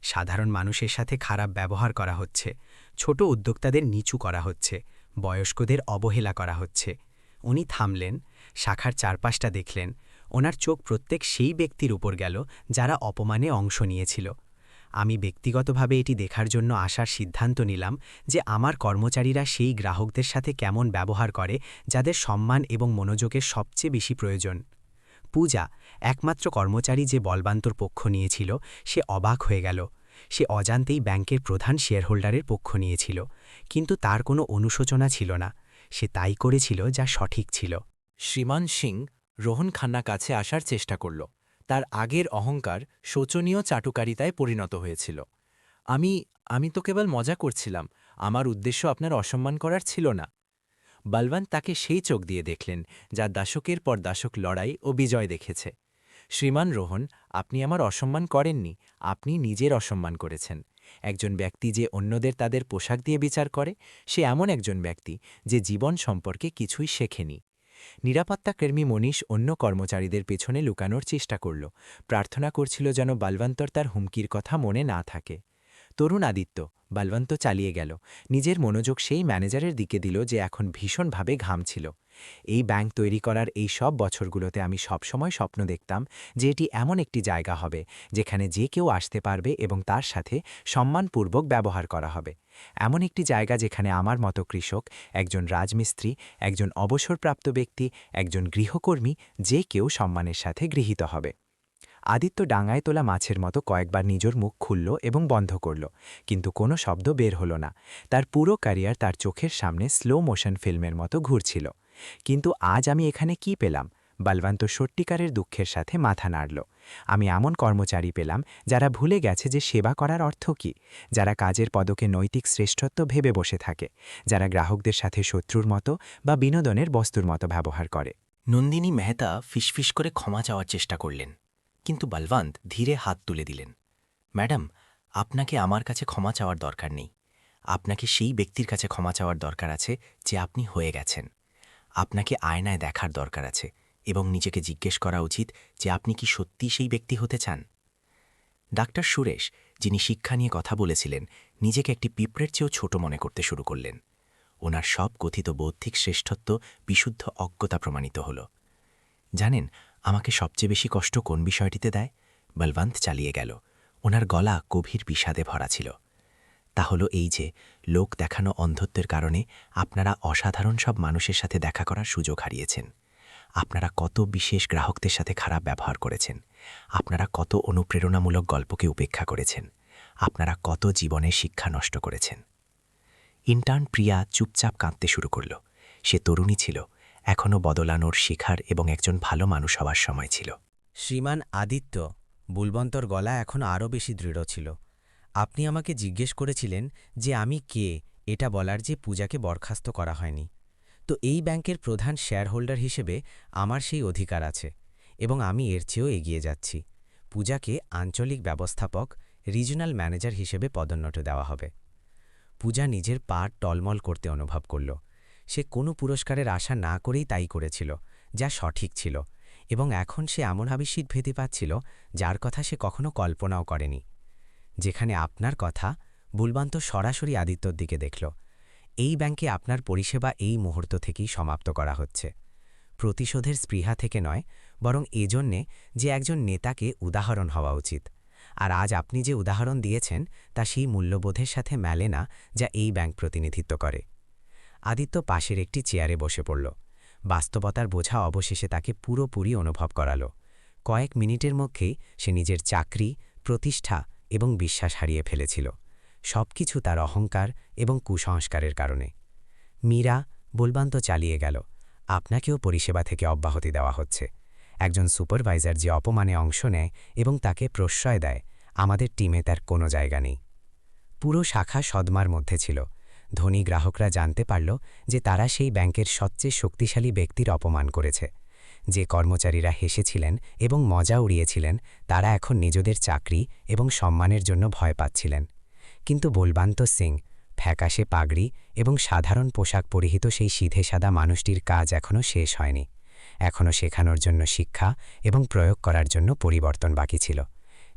সাধারণ মানুষের সাথে খারাপ ব্যবহার করা হচ্ছে, ছোট উদ্যোক্তাদের নিচু করা হচ্ছে, বয়স্কদের অবহেলা করা হচ্ছে। উনি থামলেন, শাখার চারপাশটা দেখলেন। ওনার চোখ প্রত্যেক সেই ব্যক্তির উপর গেল যারা অপমানে অংশ নিয়েছিল। আমি ব্যক্তিগতভাবে এটি দেখার জন্য আসার সিদ্ধান্ত নিলাম যে আমার কর্মচারীরা সেই গ্রাহকদের সাথে কেমন ব্যবহার করে যাদের সম্মান এবং মনোযোগের সবচেয়ে বেশি প্রয়োজন। পূজা, একমাত্র কর্মচারী যে বলবান্তর পক্ষ নিয়েছিল, সে অবাক হয়ে গেল। সে অজান্তেই ব্যাংকের প্রধান শেয়ারহোল্ডারের পক্ষ নিয়েছিল, কিন্তু তার কোনো অনুশোচনা ছিল না। সে তাই করেছিল যা সঠিক ছিল। শ্রীমান সিং রোহন খান্না কাছে আসার চেষ্টা করল। তার আগের অহংকার শোচনীয় চাটুকারিতায় পরিণত হয়েছিল। আমি তো কেবল মজা করছিলাম, আমার উদ্দেশ্য আপনার অসম্মান করার ছিল না। বলবন্ত তাকে সেই চোখ দিয়ে দেখলেন যা দাশকের পর দাশক লড়াই ও বিজয় দেখেছে। শ্রীমান রোহন, আপনি আমার অসম্মান করেননি, আপনি নিজের অসম্মান করেছেন। একজন ব্যক্তি যে অন্যদের তাদের পোশাক দিয়ে বিচার করে, সে এমন একজন ব্যক্তি যে জীবন সম্পর্কে কিছুই শেখেনি। নিরাপত্তাকর্মী মনীষ অন্য কর্মচারীদের পেছনে লুকানোর চেষ্টা করল, প্রার্থনা করছিল যেন বলবন্তর তার হুমকির কথা মনে না থাকে। তরুণ আদিত্য, বলবন্ত চালিয়ে গেল, নিজের মনোযোগ সেই ম্যানেজারের দিকে দিল যে এখন ভীষণভাবে ঘামছিল। এই ব্যাংক তৈরি করার এই সব বছরগুলোতে আমি সবসময় স্বপ্ন দেখতাম যে এটি এমন একটি জায়গা হবে যেখানে যে কেউ আসতে পারবে এবং তার সাথে সম্মানপূর্বক ব্যবহার করা হবে। এমন একটি জায়গা যেখানে আমার মতো কৃষক, একজন রাজমিস্ত্রি, একজন অবসরপ্রাপ্ত ব্যক্তি, একজন গৃহকর্মী, যে কেউ সম্মানের সাথে গৃহীত হবে। আদিত্য ডাঙায় তোলা মাছের মতো কয়েকবার নিজের মুখ খুলল এবং বন্ধ করল, কিন্তু কোনো শব্দ বের হল না। তার পুরো ক্যারিয়ার তার চোখের সামনে স্লো মোশন ফিল্মের মতো ঘুরছিল। কিন্তু আজ আমি এখানে কি পেলাম? বলবন্ত সত্যিকারের দুঃখের সাথে মাথা নাড়ল। আমি এমন কর্মচারী পেলাম যারা ভুলে গেছে যে সেবা করার অর্থ কী, যারা কাজের পদকে নৈতিক শ্রেষ্ঠত্ব ভেবে বসে থাকে, যারা গ্রাহকদের সাথে শত্রুর মতো বা বিনোদনের বস্তুর মতো ব্যবহার করে। নন্দিনী মেহতা ফিসফিস করে ক্ষমা চাওয়ার চেষ্টা করলেন, কিন্তু বলবন্ত ধীরে হাত তুলে দিলেন। ম্যাডাম, আপনাকে আমার কাছে ক্ষমা চাওয়ার দরকার নেই। আপনাকে সেই ব্যক্তির কাছে ক্ষমা চাওয়ার দরকার আছে যে আপনি হয়ে গেছেন। আপনাকে আয়নায় দেখার দরকার আছে এবং নিজেকে জিজ্ঞেস করা উচিত যে আপনি কি সত্যি সেই ব্যক্তি হতে চান। ডাক্তার সুরেশ, যিনি শিক্ষা নিয়ে কথা বলেছিলেন, নিজেকে একটি পিঁপড়ের চেয়েও ছোট মনে করতে শুরু করলেন। ওনার সব কথিত বৌদ্ধিক শ্রেষ্ঠত্ব বিশুদ্ধ অজ্ঞতা প্রমাণিত হল। জানেন আমাকে সবচেয়ে বেশি কষ্ট কোন বিষয়টিতে দেয়? বলবন্ত চালিয়ে গেল। ওনার গলা গভীর বিষাদে ভরা ছিল। তা হলো এই যে, লোক দেখানো অন্ধত্বের কারণে আপনারা অসাধারণ সব মানুষের সাথে দেখা করার সুযোগ হারিয়েছেন। আপনারা কত বিশেষ গ্রাহকদের সাথে খারাপ ব্যবহার করেছেন। আপনারা কত অনুপ্রেরণামূলক গল্পকে উপেক্ষা করেছেন। আপনারা কত জীবনের শিক্ষা নষ্ট করেছেন। ইন্টার্ন প্রিয়া চুপচাপ কাঁদতে শুরু করল। সে তরুণী ছিল, এখনও বদলানোর শেখার এবং একজন ভালো মানুষ হওয়ার সময় ছিল। শ্রীমান আদিত্য, বুলবন্তর গলা এখন আরও বেশি দৃঢ় ছিল। আপনি আমাকে জিজ্ঞেস করেছিলেন যে আমি কে, এটা বলার যে পূজাকে বরখাস্ত করা হয়নি। তো এই ব্যাংকের প্রধান শেয়ার হোল্ডার হিসেবে আমার সেই অধিকার আছে এবং আমি এর চেয়েও এগিয়ে যাচ্ছি। পূজাকে আঞ্চলিক ব্যবস্থাপক, রিজনাল ম্যানেজার হিসেবে পদোন্নতি দেওয়া হবে। পূজা নিজের পা টলমল করতে অনুভব করল। সে কোনো পুরস্কারের আশা না করেই তাই করেছিল, যা সঠিক ছিল, এবং এখন সে এমনভাবে শীত ভেতে পাচ্ছিল যার কথা সে কখনো কল্পনাও করেনি। যেখানে আপনার কথা, বুলবন্ত সরাসরি আদিত্যর দিকে দেখল। এই ব্যাংকে আপনার পরিষেবা এই মুহূর্ত থেকেই সমাপ্ত করা হচ্ছে। প্রতিশোধের স্পৃহা থেকে নয়, বরং এজন্যে যে একজন নেতাকে উদাহরণ হওয়া উচিত। আর আজ আপনি যে উদাহরণ দিয়েছেন তা সেই মূল্যবোধের সাথে মেলে না যা এই ব্যাংক প্রতিনিধিত্ব করে। আদিত্য পাশের একটি চেয়ারে বসে পড়ল। বাস্তবতার বোঝা অবশেষে তাকে পুরোপুরি অনুভব করাল। কয়েক মিনিটের মধ্যেই সে নিজের চাকরি, প্রতিষ্ঠা এবং বিশ্বাস হারিয়ে ফেলেছিল, সবকিছু তার অহংকার এবং কুসংস্কারের কারণে। মীরা, বুলবন্ত চালিয়ে গেল, আপনাকেও পরিষেবা থেকে অব্যাহতি দেওয়া হচ্ছে। একজন সুপারভাইজার যে অপমানে অংশ নেয় এবং তাকে প্রশ্রয় দেয়, আমাদের টিমে তার কোনো জায়গা নেই। পুরো শাখা সদমার মধ্যে ছিল। ধনী গ্রাহকরা জানতে পারল যে তারা সেই ব্যাংকের সবচেয়ে শক্তিশালী ব্যক্তির অপমান করেছে। যে কর্মচারীরা হেসেছিলেন এবং মজা উড়িয়েছিলেন, তারা এখন নিজেদের চাকরি এবং সম্মানের জন্য ভয় পাচ্ছিলেন। কিন্তু বলবন্ত সিং, ফ্যাকাশে পাগড়ি এবং সাধারণ পোশাক পরিহিত সেই সিধে সাদা মানুষটির কাজ এখনও শেষ হয়নি। এখনও শেখানোর জন্য শিক্ষা এবং প্রয়োগ করার জন্য পরিবর্তন বাকি ছিল।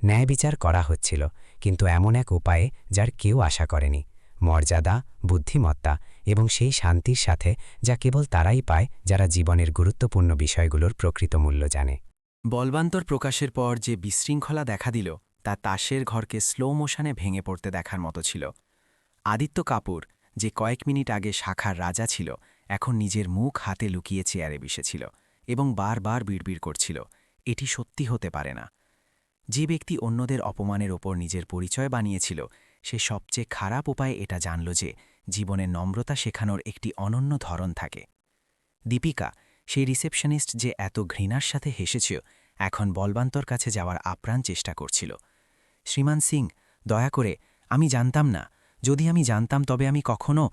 ন্যায় বিচার করা হচ্ছিল, কিন্তু এমন এক উপায়ে যার কেউ আশা করেনি। মর্যাদা, বুদ্ধিমত্তা এবং সেই শান্তির সাথে যা কেবল তারাই পায় যারা জীবনের গুরুত্বপূর্ণ বিষয়গুলোর প্রকৃত মূল্য জানে। বলবান্তর প্রকাশের পর যে বিশৃঙ্খলা দেখা দিল তা তাসের ঘরকে স্লো মোশনে ভেঙে পড়তে দেখার মতো ছিল। আদিত্য কাপুর, যে কয়েক মিনিট আগে শাখার রাজা ছিল, এখন নিজের মুখ হাতে লুকিয়ে চেয়ারে বসেছিল এবং বারবার বিড়বিড় করছিল, এটি সত্যি হতে পারে না। যে ব্যক্তি অন্যদের অপমানের ওপর নিজের পরিচয় বানিয়েছিল, সে সবচেয়ে খারাপ উপায়ে এটা জানল যে জীবনে নম্রতা শেখানোর একটি অনন্য ধরন থাকে। দীপিকা, সেই রিসেপশনিস্ট যে এত ঘৃণার সাথে হেসেছিল, এখন বলবান্তর কাছে যাওয়ার আপ্রাণ চেষ্টা করছিল। শ্রীমান সিং, দয়া করে, আমি জানতাম না, যদি আমি জানতাম তবে আমি কখনো।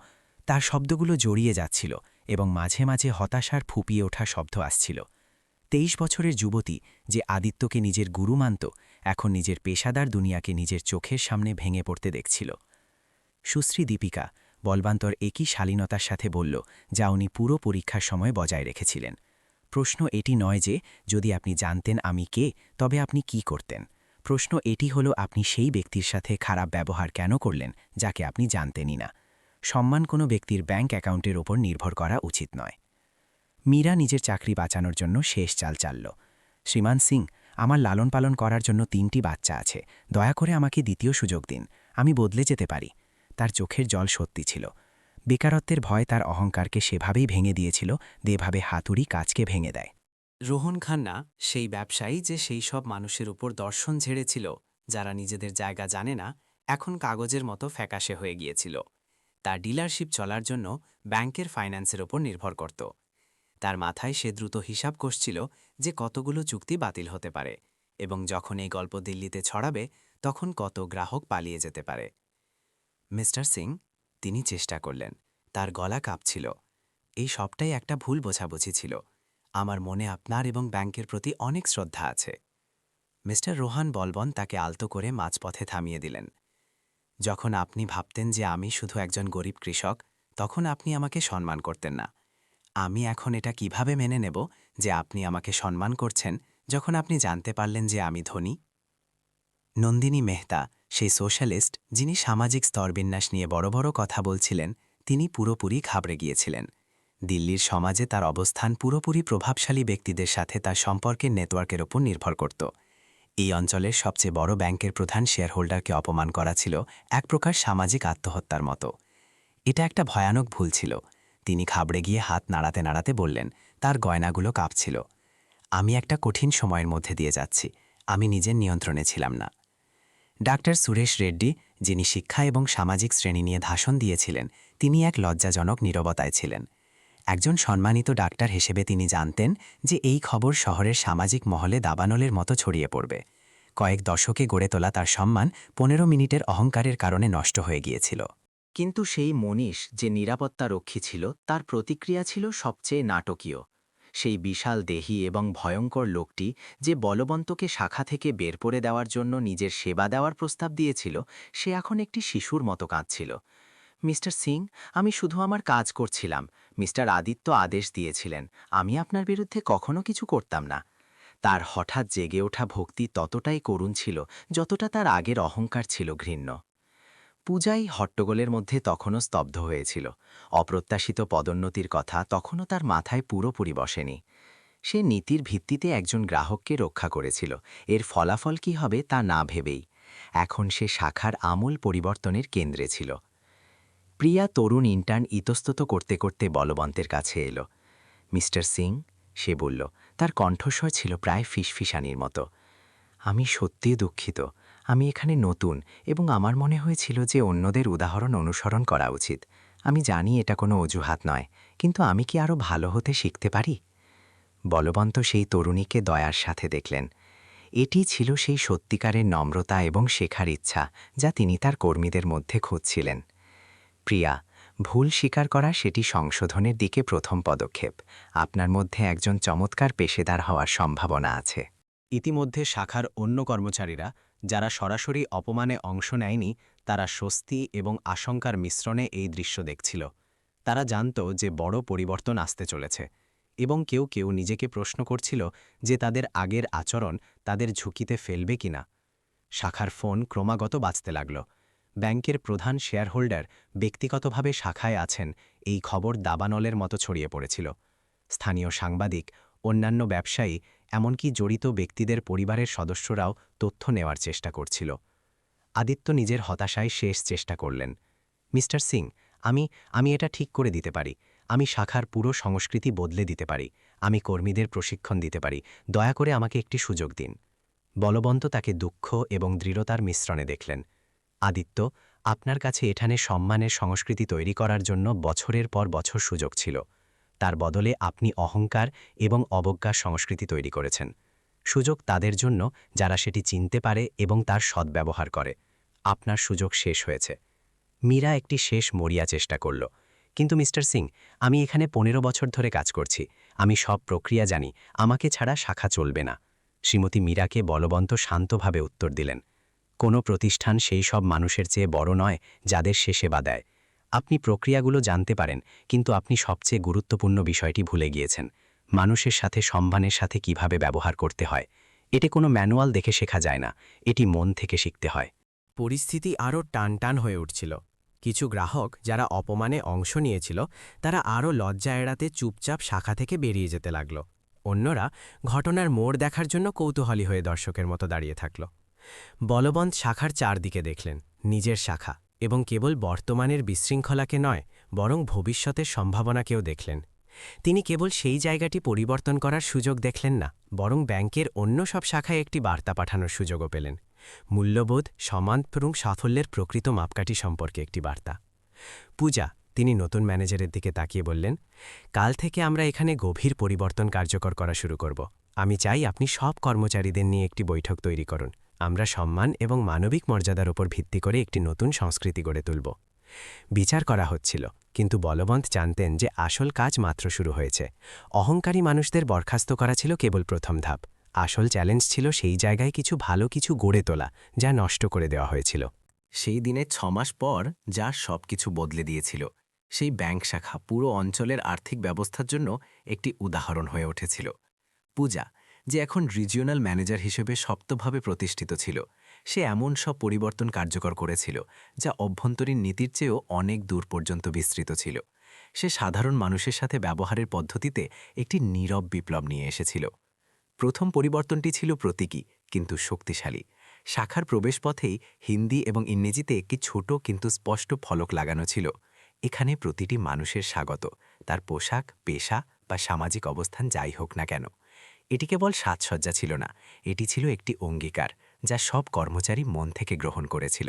তার শব্দগুলো জড়িয়ে যাচ্ছিল এবং মাঝে মাঝে হতাশার ফুপিয়ে ওঠা শব্দ আসছিল। 23 বছরের যুবতী, যে আদিত্যকে নিজের গুরু মানত, এখন নিজের পেশাদার দুনিয়াকে নিজের চোখের সামনে ভেঙে পড়তে দেখছিল। সুশ্রী দীপিকা বলবান্তর একই শালীনতার সাথে বলল, যা উনি পুরো পরীক্ষার সময় বজায় রেখেছিলেন। প্রশ্ন এটি নয় যে যদি আপনি জানতেন আমি কে, তবে আপনি কি করতেন। প্রশ্ন এটি হল, আপনি সেই ব্যক্তির সাথে খারাপ ব্যবহার কেন করলেন যাকে আপনি জানতেনই না। সম্মান কোনো ব্যক্তির ব্যাংক অ্যাকাউন্টের ওপর নির্ভর করা উচিত নয়। মীরা নিজের চাকরি বাঁচানোর জন্য শেষ চাল চালল। শ্রীমান সিং, আমার লালন পালন করার জন্য 3টি বাচ্চা আছে, দয়া করে আমাকে দ্বিতীয় সুযোগ দিন, আমি বদলে যেতে পারি। তার চোখের জল সত্যি ছিল। বেকারত্বের ভয় তার অহংকারকে সেভাবেই ভেঙে দিয়েছিল, যেভাবে হাতুড়ি কাচকে ভেঙে দেয়। রোহন খান্না সেই ব্যবসায়ী যে সেই সব মানুষের উপর দর্শন ঝেড়েছিল যারা নিজেদের জায়গা জানে না, এখন কাগজের মতো ফ্যাকাশে হয়ে গিয়েছিল। তার ডিলারশিপ চলার জন্য ব্যাংকের ফাইন্যান্সের ওপর নির্ভর করত। তার মাথায় সে দ্রুত হিসাব কষছিল যে কতগুলো চুক্তি বাতিল হতে পারে, এবং যখন এই গল্প দিল্লিতে ছড়াবে তখন কত গ্রাহক পালিয়ে যেতে পারে। মিস্টার সিং, তিনি চেষ্টা করলেন। তার গলা কাঁপছিল। এই সবটাই একটা ভুল বোঝাবুঝি ছিল। আমার মনে আপনার এবং ব্যাংকের প্রতি অনেক শ্রদ্ধা আছে। মিস্টার রোহান বলবন তাকে আলতো করে মাঝপথে থামিয়ে দিলেন। যখন আপনি ভাবতেন যে আমি শুধু একজন গরিব কৃষক, তখন আপনি আমাকে সম্মান করতেন না। আমি এখন এটা কিভাবে মেনে নেব যে আপনি আমাকে সম্মান করছেন যখন আপনি জানতে পারলেন যে আমি ধনী? নন্দিনী মেহতা, সেই সোশ্যালিস্ট যিনি সামাজিক স্তরবিন্যাস নিয়ে বড় বড় কথা বলছিলেন, তিনি পুরোপুরি ঘাবড়ে গিয়েছিলেন। দিল্লির সমাজে তার অবস্থান পুরোপুরি প্রভাবশালী ব্যক্তিদের সাথে তার সম্পর্কের নেটওয়ার্কের ওপর নির্ভর করত। এই অঞ্চলের সবচেয়ে বড় ব্যাংকের প্রধান শেয়ারহোল্ডারকে অপমান করা ছিল এক প্রকার সামাজিক আত্মহত্যার মতো। এটা একটা ভয়ানক ভুল ছিল। তিনি ঘাবড়ে গিয়ে হাত নাড়াতে নাড়াতে বললেন, তার গয়নাগুলো কাঁপছিল, আমি একটা কঠিন সময়ের মধ্যে দিয়ে যাচ্ছি, আমি নিজের নিয়ন্ত্রণে ছিলাম না। ডাক্তার সুরেশ রেড্ডি, যিনি শিক্ষা এবং সামাজিক শ্রেণী নিয়ে ভাষণ দিয়েছিলেন, তিনি এক লজ্জাজনক নীরবতায় ছিলেন। একজন সম্মানিত ডাক্তার হিসেবে তিনি জানতেন যে এই খবর শহরের সামাজিক মহলে দাবানলের মতো ছড়িয়ে পড়বে। কয়েক দশকে গড়ে তোলা তার সম্মান 15 মিনিটের অহংকারের কারণে নষ্ট হয়ে গিয়েছিল। কিন্তু সেই মনীষ যে নিরাপত্তারক্ষী ছিল, তার প্রতিক্রিয়া ছিল সবচেয়ে নাটকীয়। সেই বিশাল দেহী এবং ভয়ঙ্কর লোকটি, যে বলবন্তকে শাখা থেকে বের করে দেওয়ার জন্য নিজের সেবা দেওয়ার প্রস্তাব দিয়েছিল, সে এখন একটি শিশুর মতো কাঁদছিল। মিস্টার সিং, আমি শুধু আমার কাজ করছিলাম। মিস্টার আদিত্য আদেশ দিয়েছিলেন, আমি আপনার বিরুদ্ধে কখনো কিছু করতাম না। তার হঠাৎ জেগে ওঠা ভক্তি ততটাই করুণ ছিল যতটা তার আগের অহংকার ছিল ঘৃণ্য। পূজাই হট্টগোলের মধ্যে তখনও স্তব্ধ হয়েছিল। অপ্রত্যাশিত পদোন্নতির কথা তখনও তার মাথায় পুরোপুরি বসেনি। সে নীতির ভিত্তিতে একজন গ্রাহককে রক্ষা করেছিল, এর ফলাফল কী হবে তা না ভেবেই। এখন সে শাখার আমূল পরিবর্তনের কেন্দ্রে ছিল। প্রিয়া তরুণ ইন্টার্ন ইতস্তত করতে করতে বলবন্তের কাছে এলো। মিস্টার সিং, সে বলল, তার কণ্ঠস্বর ছিল প্রায় ফিসফিসানির মতো, আমি সত্যিই দুঃখিত। আমি এখানে নতুন এবং আমার মনে হয়েছিল যে অন্যদের উদাহরণ অনুসরণ করা উচিত। আমি জানি এটা কোনো অজুহাত নয়, কিন্তু আমি কি আরও ভালো হতে শিখতে পারি? বলবন্ত সেই তরুণীকে দয়ার সাথে দেখলেন। এটি ছিল সেই সত্যিকারের নম্রতা এবং শেখার ইচ্ছা যা তিনি তার কর্মীদের মধ্যে খুঁজছিলেন। প্রিয়া, ভুল স্বীকার করা সেটি সংশোধনের দিকে প্রথম পদক্ষেপ। আপনার মধ্যে একজন চমৎকার পেশাদার হওয়ার সম্ভাবনা আছে। ইতিমধ্যে শাখার অন্য কর্মচারীরা, যারা সরাসরি অপমানে অংশ নেয়নি, তারা স্বস্তি এবং আশঙ্কার মিশ্রণে এই দৃশ্য দেখছিল। তারা জানত যে বড় পরিবর্তন আসতে চলেছে, এবং কেউ কেউ নিজেকে প্রশ্ন করছিল যে তাদের আগের আচরণ তাদের ঝুঁকিতে ফেলবে কিনা। শাখার ফোন ক্রমাগত বাজতে লাগল। ব্যাংকের প্রধান শেয়ারহোল্ডার ব্যক্তিগতভাবে শাখায় আছেন, এই খবর দাবানলের মতো ছড়িয়ে পড়েছিল। স্থানীয় সাংবাদিক, অন্যান্য ব্যবসায়ী, এমনকি জড়িত ব্যক্তিদের পরিবারের সদস্যরাও তথ্য নেওয়ার চেষ্টা করছিল। আদিত্য নিজের হতাশায় শেষ চেষ্টা করলেন। মিস্টার সিং, আমি এটা ঠিক করে দিতে পারি। আমি শাখার পুরো সংস্কৃতি বদলে দিতে পারি। আমি কর্মীদের প্রশিক্ষণ দিতে পারি। দয়া করে আমাকে একটি সুযোগ দিন। বলবন্ত তাকে দুঃখ এবং দৃঢ়তার মিশ্রণে দেখলেন। আদিত্য, আপনার কাছে এখানে সম্মানের সংস্কৃতি তৈরি করার জন্য বছরের পর বছর সুযোগ ছিল। তার বদলে আপনি অহংকার এবং অবজ্ঞার সংস্কৃতি তৈরি করেছেন। সুযোগ তাদের জন্য যারা সেটি চিনতে পারে এবং তার সদ্ব্যবহার করে। আপনার সুযোগ শেষ হয়েছে। মীরা একটি শেষ মরিয়া চেষ্টা করল। কিন্তু মিস্টার সিং, আমি এখানে 15 বছর ধরে কাজ করছি। আমি সব প্রক্রিয়া জানি। আমাকে ছাড়া শাখা চলবে না। শ্রীমতী মীরাকে বলবন্ত শান্তভাবে উত্তর দিলেন, কোনো প্রতিষ্ঠান সেই সব মানুষের চেয়ে বড় নয় যাদের সে সেবা দেয়। আপনি প্রক্রিয়াগুলো জানতে পারেন, কিন্তু আপনি সবচেয়ে গুরুত্বপূর্ণ বিষয়টি ভুলে গিয়েছেন, মানুষের সাথে সম্মানের সাথে কিভাবে ব্যবহার করতে হয়। এটি কোনো ম্যানুয়াল দেখে শেখা যায় না, এটি মন থেকে শিখতে হয়। পরিস্থিতি আরও টানটান হয়ে উঠছিল। কিছু গ্রাহক যারা অপমানে অংশ নিয়েছিল তারা আরও লজ্জা এড়াতে চুপচাপ শাখা থেকে বেরিয়ে যেতে লাগল। অন্যরা ঘটনার মোড় দেখার জন্য কৌতূহলী হয়ে দর্শকের মতো দাঁড়িয়ে থাকল। বলবন্ত শাখার চারদিকে দেখলেন নিজের শাখা, এবং কেবল বর্তমানের বিশৃঙ্খলাকে নয়, বরং ভবিষ্যতের সম্ভাবনাকেও দেখলেন। তিনি কেবল সেই জায়গাটি পরিবর্তন করার সুযোগ দেখলেন না, বরং ব্যাংকের অন্য সব শাখায় একটি বার্তা পাঠানোর সুযোগও পেলেন। মূল্যবোধ, সমান এবং সাফল্যের প্রকৃত মাপকাঠি সম্পর্কে একটি বার্তা। পূজা, তিনি নতুন ম্যানেজারের দিকে তাকিয়ে বললেন, কাল থেকে আমরা এখানে গভীর পরিবর্তন কার্যকর করা শুরু করব। আমি চাই আপনি সব কর্মচারীদের নিয়ে একটি বৈঠক তৈরি করুন। আমরা সম্মান এবং মানবিক মর্যাদার উপর ভিত্তি করে একটি নতুন সংস্কৃতি গড়ে তুলব। বিচার করা হচ্ছিল, কিন্তু বলবন্ত জানতেন যে আসল কাজ মাত্র শুরু হয়েছে। অহংকারী মানুষদের বরখাস্ত করা ছিল কেবল প্রথম ধাপ। আসল চ্যালেঞ্জ ছিল সেই জায়গায় কিছু ভালো কিছু গড়ে তোলা যা নষ্ট করে দেওয়া হয়েছিল। সেই দিনে 6 মাস পর যা সব কিছু বদলে দিয়েছিল, সেই ব্যাংক শাখা পুরো অঞ্চলের আর্থিক ব্যবস্থার জন্য একটি উদাহরণ হয়ে উঠেছিল। পূজা, যে এখন রিজিওনাল ম্যানেজার হিসেবে শক্তভাবে প্রতিষ্ঠিত ছিল, সে এমন সব পরিবর্তন কার্যকর করেছিল যা অভ্যন্তরীণ নীতির চেয়েও অনেক দূর পর্যন্ত বিস্তৃত ছিল। সে সাধারণ মানুষের সাথে ব্যবহারের পদ্ধতিতে একটি নীরব বিপ্লব নিয়ে এসেছিল। প্রথম পরিবর্তনটি ছিল প্রতীকী কিন্তু শক্তিশালী। শাখার প্রবেশপথেই হিন্দি এবং ইংরেজিতে একটি ছোট কিন্তু স্পষ্ট ফলক লাগানো ছিল, এখানে প্রতিটি মানুষের স্বাগত, তার পোশাক, পেশা বা সামাজিক অবস্থান যাই হোক না কেন। এটি কেবল সাজসজ্জা ছিল না, এটি ছিল একটি অঙ্গীকার যা সব কর্মচারী মন থেকে গ্রহণ করেছিল।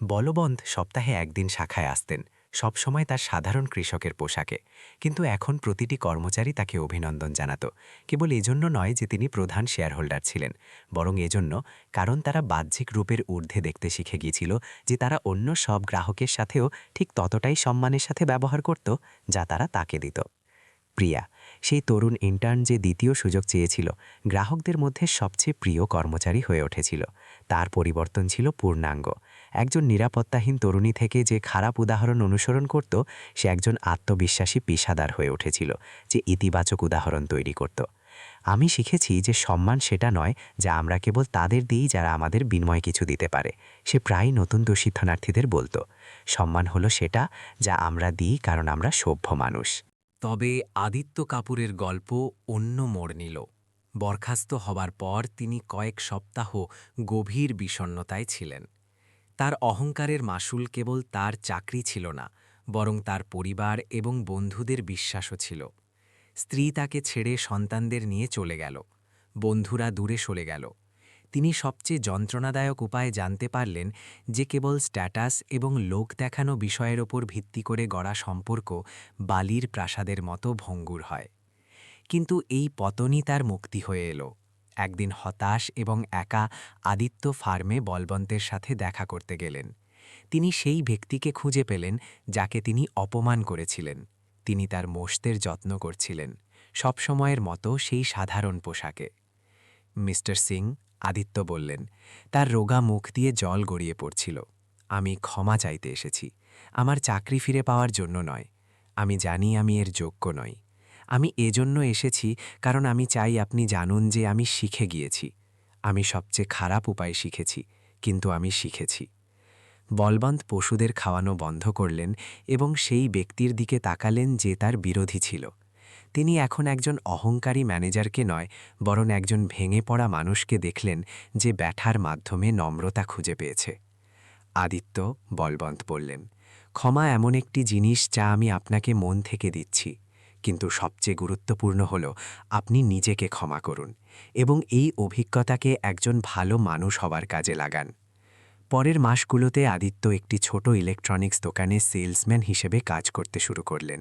বলবন্ত সপ্তাহে একদিন শাখায় আসতেন, সবসময় তার সাধারণ কৃষকের পোশাকে, কিন্তু এখন প্রতিটি কর্মচারী তাকে অভিনন্দন জানাত, কেবল এজন্য নয় যে তিনি প্রধান শেয়ারহোল্ডার ছিলেন, বরং এজন্য কারণ তারা বাহ্যিক রূপের ঊর্ধ্বে দেখতে শিখে গিয়েছিল যে তারা অন্য সব গ্রাহকের সাথেও ঠিক ততটাই সম্মানের সাথে ব্যবহার করত যা তারা তাকে দিত। প্রিয়া, সেই তরুণ ইন্টার্ন যে দ্বিতীয় সুযোগ চেয়েছিল, গ্রাহকদের মধ্যে সবচেয়ে প্রিয় কর্মচারী হয়ে উঠেছিল। তার পরিবর্তন ছিল পূর্ণাঙ্গ। একজন নিরাপত্তাহীন তরুণী থেকে যে খারাপ উদাহরণ অনুসরণ করত, সে একজন আত্মবিশ্বাসী পেশাদার হয়ে উঠেছিল যে ইতিবাচক উদাহরণ তৈরি করত। আমি শিখেছি যে সম্মান সেটা নয় যা আমরা কেবল তাদের দিই যারা আমাদের বিনিময়ে কিছু দিতে পারে। সে প্রায় নতুন দর্শনার্থীদের বলতো, সম্মান হলো সেটা যা আমরা দিই কারণ আমরা সভ্য মানুষ। তবে আদিত্য কাপুরের গল্প অন্য মোড় নিল। বরখাস্ত হবার পর তিনি কয়েক সপ্তাহ গভীর বিষণ্ণতায় ছিলেন। তার অহংকারের মাসুল কেবল তার চাকরি ছিল না, বরং তার পরিবার এবং বন্ধুদের বিশ্বাসও ছিল। স্ত্রী তাকে ছেড়ে সন্তানদের নিয়ে চলে গেল, বন্ধুরা দূরে সরে গেল। তিনি সবচেয়ে যন্ত্রণাদায়ক উপায়ে জানতে পারলেন যে কেবল স্ট্যাটাস এবং লোক দেখানো বিষয়ের ওপর ভিত্তি করে গড়া সম্পর্ক বালির প্রাসাদের মতো ভঙ্গুর হয়। কিন্তু এই পতনই তার মুক্তি হয়ে এলো। একদিন হতাশ এবং একা আদিত্য ফার্মে বলবন্তের সাথে দেখা করতে গেলেন। তিনি সেই ব্যক্তিকে খুঁজে পেলেন যাকে তিনি অপমান করেছিলেন। তিনি তার মোষদের যত্ন করছিলেন, সবসময়ের মতো সেই সাধারণ পোশাকে। মিস্টার সিং, আদিত্য বললেন, তার রোগা মুখ দিয়ে জল গড়িয়ে পড়ছিল, আমি ক্ষমা চাইতে এসেছি। আমার চাকরি ফিরে পাওয়ার জন্য নয়। আমি জানি আমি এর যোগ্য নই। আমি এজন্য এসেছি কারণ আমি চাই আপনি জানুন যে আমি শিখে গিয়েছি। আমি সবচেয়ে খারাপ উপায় শিখেছি, কিন্তু আমি শিখেছি। বলবন্ত পশুদের খাওয়ানো বন্ধ করলেন এবং সেই ব্যক্তির দিকে তাকালেন যে তার বিরোধী ছিল। তিনি এখন একজন অহংকারী ম্যানেজারকে নয়, বরং একজন ভেঙে পড়া মানুষকে দেখলেন যে ব্যাঠার মাধ্যমে নম্রতা খুঁজে পেয়েছে। আদিত্য, বলবন্ত বললেন, ক্ষমা এমন একটি জিনিস যা আমি আপনাকে মন থেকে দিচ্ছি, কিন্তু সবচেয়ে গুরুত্বপূর্ণ হল আপনি নিজেকে ক্ষমা করুন এবং এই অভিজ্ঞতাকে একজন ভালো মানুষ হবার কাজে লাগান। পরের মাসগুলোতে আদিত্য একটি ছোট ইলেকট্রনিক্স দোকানে সেলসম্যান হিসেবে কাজ করতে শুরু করলেন।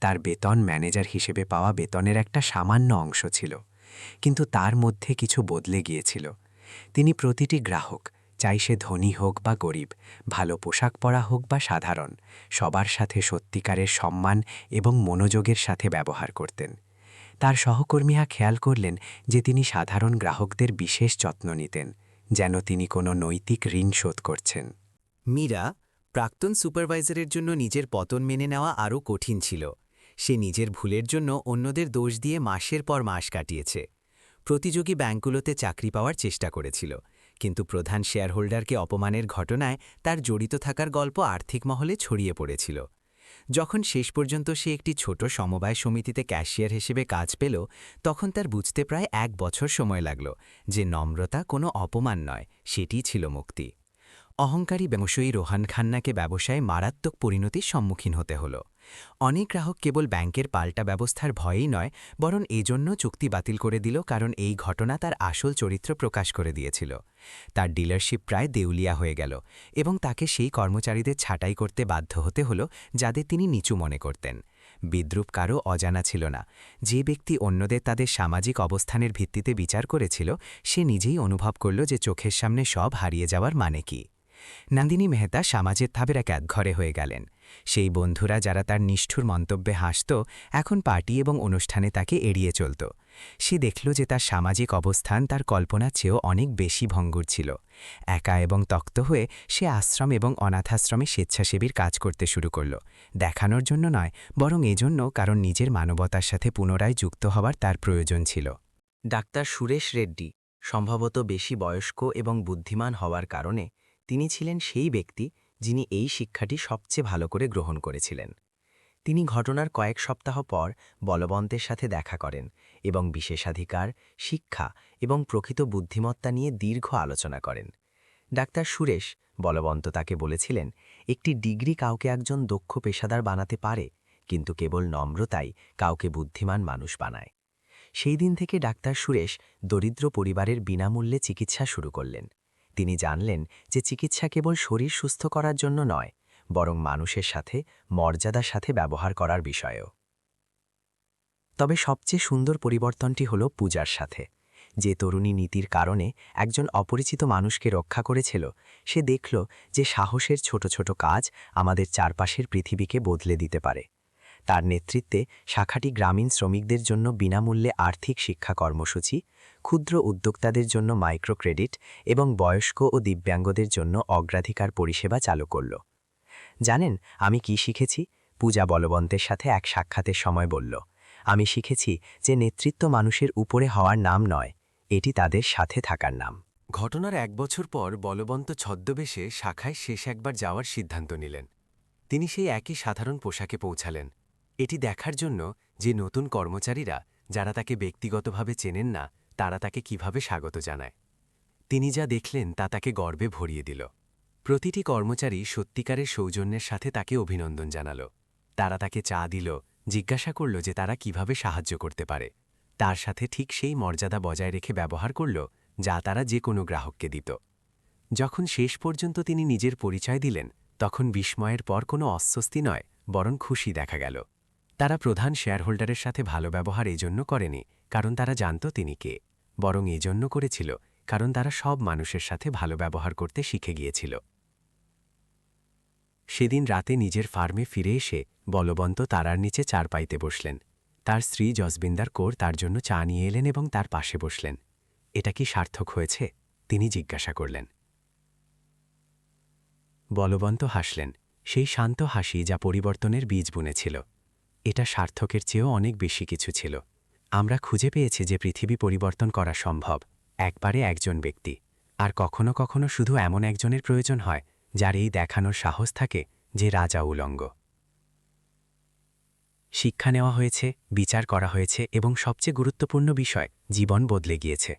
তার বেতন ম্যানেজার হিসেবে পাওয়া বেতনের একটা সামান্য অংশ ছিল, কিন্তু তার মধ্যে কিছু বদলে গিয়েছিল। তিনি প্রতিটি গ্রাহক, চাই সে ধনী হোক বা গরিব, ভালো পোশাক পরা হোক বা সাধারণ, সবার সাথে সত্যিকারের সম্মান এবং মনোযোগের সাথে ব্যবহার করতেন। তার সহকর্মীরা খেয়াল করলেন যে তিনি সাধারণ গ্রাহকদের বিশেষ যত্ন নিতেন, যেন তিনি কোনো নৈতিক ঋণ শোধ করছেন। মীরা, প্রাক্তন সুপারভাইজারের জন্য নিজের পতন মেনে নেওয়া আরও কঠিন ছিল। সে নিজের ভুলের জন্য অন্যদের দোষ দিয়ে মাসের পর মাস কাটিয়েছে। প্রতিযোগী ব্যাংকগুলোতে চাকরি পাওয়ার চেষ্টা করেছিল, কিন্তু প্রধান শেয়ারহোল্ডারকে অপমানের ঘটনায় তার জড়িত থাকার গল্প আর্থিক মহলে ছড়িয়ে পড়েছিল। যখন শেষ পর্যন্ত সে একটি ছোট সমবায় সমিতিতে ক্যাশিয়ার হিসেবে কাজ পেল, তখন তার বুঝতে প্রায় 1 বছর সময় লাগল যে নম্রতা কোনো অপমান নয়, সেটিই ছিল মুক্তি। অহংকারী ব্যবসায়ী রোহান খান্নাকে ব্যবসায় মারাত্মক পরিণতির সম্মুখীন হতে হল। অনেক গ্রাহক কেবল ব্যাংকের পাল্টা ব্যবস্থার ভয়েই নয়, বরং এজন্য চুক্তি বাতিল করে দিল, কারণ এই ঘটনা তার আসল চরিত্র প্রকাশ করে দিয়েছিল। তার ডিলারশিপ প্রায় দেউলিয়া হয়ে গেল এবং তাকে সেই কর্মচারীদের ছাঁটাই করতে বাধ্য হতে হল যাদের তিনি নিচু মনে করতেন। বিদ্রূপ কারও অজানা ছিল না। যে ব্যক্তি অন্যদের তাদের সামাজিক অবস্থানের ভিত্তিতে বিচার করেছিল, সে নিজেই অনুভব করল যে চোখের সামনে সব হারিয়ে যাওয়ার মানে কি। নন্দিনী মেহতা সমাজের ধাবের এক একঘরে হয়ে গেলেন। সেই বন্ধুরা যারা তার নিষ্ঠুর মন্তব্যে হাসত, এখন পার্টি এবং অনুষ্ঠানে তাকে এড়িয়ে চলত। সে দেখল যে তার সামাজিক অবস্থান তার কল্পনার চেয়েও অনেক বেশি ভঙ্গুর ছিল। একা এবং তক্ত হয়ে সে আশ্রম এবং অনাথাশ্রমে স্বেচ্ছাসেবীর কাজ করতে শুরু করল, দেখানোর জন্য নয়, বরং এজন্য কারণ নিজের মানবতার সাথে পুনরায় যুক্ত হওয়ার তার প্রয়োজন ছিল। ডাক্তার সুরেশ রেড্ডি সম্ভবত বেশি বয়স্ক এবং বুদ্ধিমান হওয়ার কারণে তিনি ছিলেন সেই ব্যক্তি যিনি এই শিক্ষাটি সবচেয়ে ভালো করে গ্রহণ করেছিলেন। তিনি ঘটনার কয়েক সপ্তাহ পর বলবন্তের সাথে দেখা করেন এবং বিশেষাধিকার, শিক্ষা এবং প্রকৃত বুদ্ধিমত্তা নিয়ে দীর্ঘ আলোচনা করেন। ডাক্তার সুরেশ বলবন্ত তাকে বলেছিলেন, একটি ডিগ্রি কাউকে একজন দক্ষ পেশাদার বানাতে পারে, কিন্তু কেবল নম্রতাই কাউকে বুদ্ধিমান মানুষ বানায়। সেই দিন থেকে ডাক্তার সুরেশ দরিদ্র পরিবারের বিনামূল্যে চিকিৎসা শুরু করলেন। তিনি জানলেন যে চিকিৎসা কেবল শরীর সুস্থ করার জন্য নয়, বরং মানুষের সাথে মর্যাদার সাথে ব্যবহার করার বিষয়েও। তবে সবচেয়ে সুন্দর পরিবর্তনটি হল পূজার সাথে। যে তরুণী নীতির কারণে একজন অপরিচিত মানুষকে রক্ষা করেছিল, সে দেখল যে সাহসের ছোট ছোট কাজ আমাদের চারপাশের পৃথিবীকে বদলে দিতে পারে। তার নেতৃত্বে শাখাটি গ্রামীণ শ্রমিকদের জন্য বিনামূল্যে আর্থিক শিক্ষা কর্মসূচি, ক্ষুদ্র উদ্যোক্তাদের জন্য মাইক্রো ক্রেডিট এবং বয়স্ক ও দিব্যাঙ্গদের জন্য অগ্রাধিকার পরিষেবা চালু করল। জানেন আমি কি শিখেছি? পূজা বলবন্তের সাথে এক সাক্ষাতের সময় বলল, আমি শিখেছি যে নেতৃত্ব মানুষের উপরে হওয়ার নাম নয়, এটি তাদের সাথে থাকার নাম। ঘটনার 1 বছর পর বলবন্ত ছদ্মবেশে শাখায় শেষ একবার যাওয়ার সিদ্ধান্ত নিলেন। তিনি সেই একই সাধারণ পোশাকে পৌঁছালেন, এটি দেখার জন্য যে নতুন কর্মচারীরা, যারা তাকে ব্যক্তিগতভাবে চেনেন না, তারা তাকে কিভাবে স্বাগত জানায়। তিনি যা দেখলেন তা তাকে গর্বে ভরিয়ে দিল। প্রতিটি কর্মচারী সত্যিকারের সৌজন্যের সাথে তাকে অভিনন্দন জানাল। তারা তাকে চা দিল, জিজ্ঞাসা করল যে তারা কিভাবে সাহায্য করতে পারে। তার সাথে ঠিক সেই মর্যাদা বজায় রেখে ব্যবহার করল যা তারা যে কোনো গ্রাহককে দিত। যখন শেষ পর্যন্ত তিনি নিজের পরিচয় দিলেন, তখন বিস্ময়ের পর কোনো অস্বস্তি নয়, বরং খুশি দেখা গেল। তারা প্রধান শেয়ারহোল্ডারের সাথে ভালো ব্যবহার এজন্য করেনি কারণ তারা জানত তিনি কে, বরং এজন্য করেছিল কারণ তারা সব মানুষের সাথে ভালো ব্যবহার করতে শিখে গিয়েছিল। সেদিন রাতে নিজের ফার্মে ফিরে এসে বলবন্ত তারার নিচে চারপাইতে বসলেন। তার স্ত্রী জসবিন্দার কৌর তার জন্য চা নিয়ে এলেন এবং তার পাশে বসলেন। এটা কি সার্থক হয়েছে? তিনি জিজ্ঞাসা করলেন। বলবন্ত হাসলেন, সেই শান্ত হাসি যা পরিবর্তনের বীজ বুনেছিল। এটা সার্থকের চেয়েও অনেক বেশি কিছু ছিল। আমরা খুঁজে পেয়েছি যে পৃথিবী পরিবর্তন করা সম্ভব, একবারে একজন ব্যক্তি। আর কখনো কখনো শুধু এমন একজনের প্রয়োজন হয় যার এই দেখানোর সাহস থাকে যে রাজা উলঙ্গ। শিক্ষা নেওয়া হয়েছে, বিচার করা হয়েছে এবং সবচেয়ে গুরুত্বপূর্ণ বিষয়, জীবন বদলে গিয়েছে।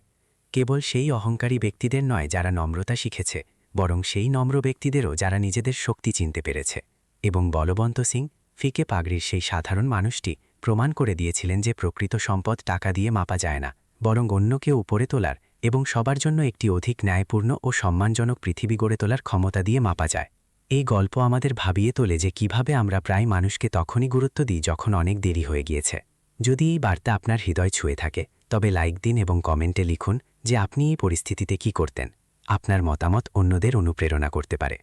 কেবল সেই অহংকারী ব্যক্তিদের নয় যারা নম্রতা শিখেছে, বরং সেই নম্র ব্যক্তিদেরও যারা নিজেদের শক্তি চিনতে পেরেছে। এবং বলবন্ত সিং, ফিকে পাগড়ির সেই সাধারণ মানুষটি, প্রমাণ করে দিয়েছিলেন যে প্রকৃত সম্পদ টাকা দিয়ে মাপা যায় না, বরং অন্যকে উপরে তোলার এবং সবার জন্য একটি অধিক ন্যায়পূর্ণ ও সম্মানজনক পৃথিবী গড়ে তোলার ক্ষমতা দিয়ে মাপা যায়। এই গল্প আমাদের ভাবিয়ে তোলে যে কিভাবে আমরা প্রায় মানুষকে তখনই গুরুত্ব দিই যখন অনেক দেরি হয়ে গিয়েছে। যদি এই বার্তা আপনার হৃদয় ছুঁয়ে থাকে, তবে লাইক দিন এবং কমেন্টে লিখুন যে আপনি এই পরিস্থিতিতে কি করতেন। আপনার মতামত অন্যদের অনুপ্রেরণা করতে পারে।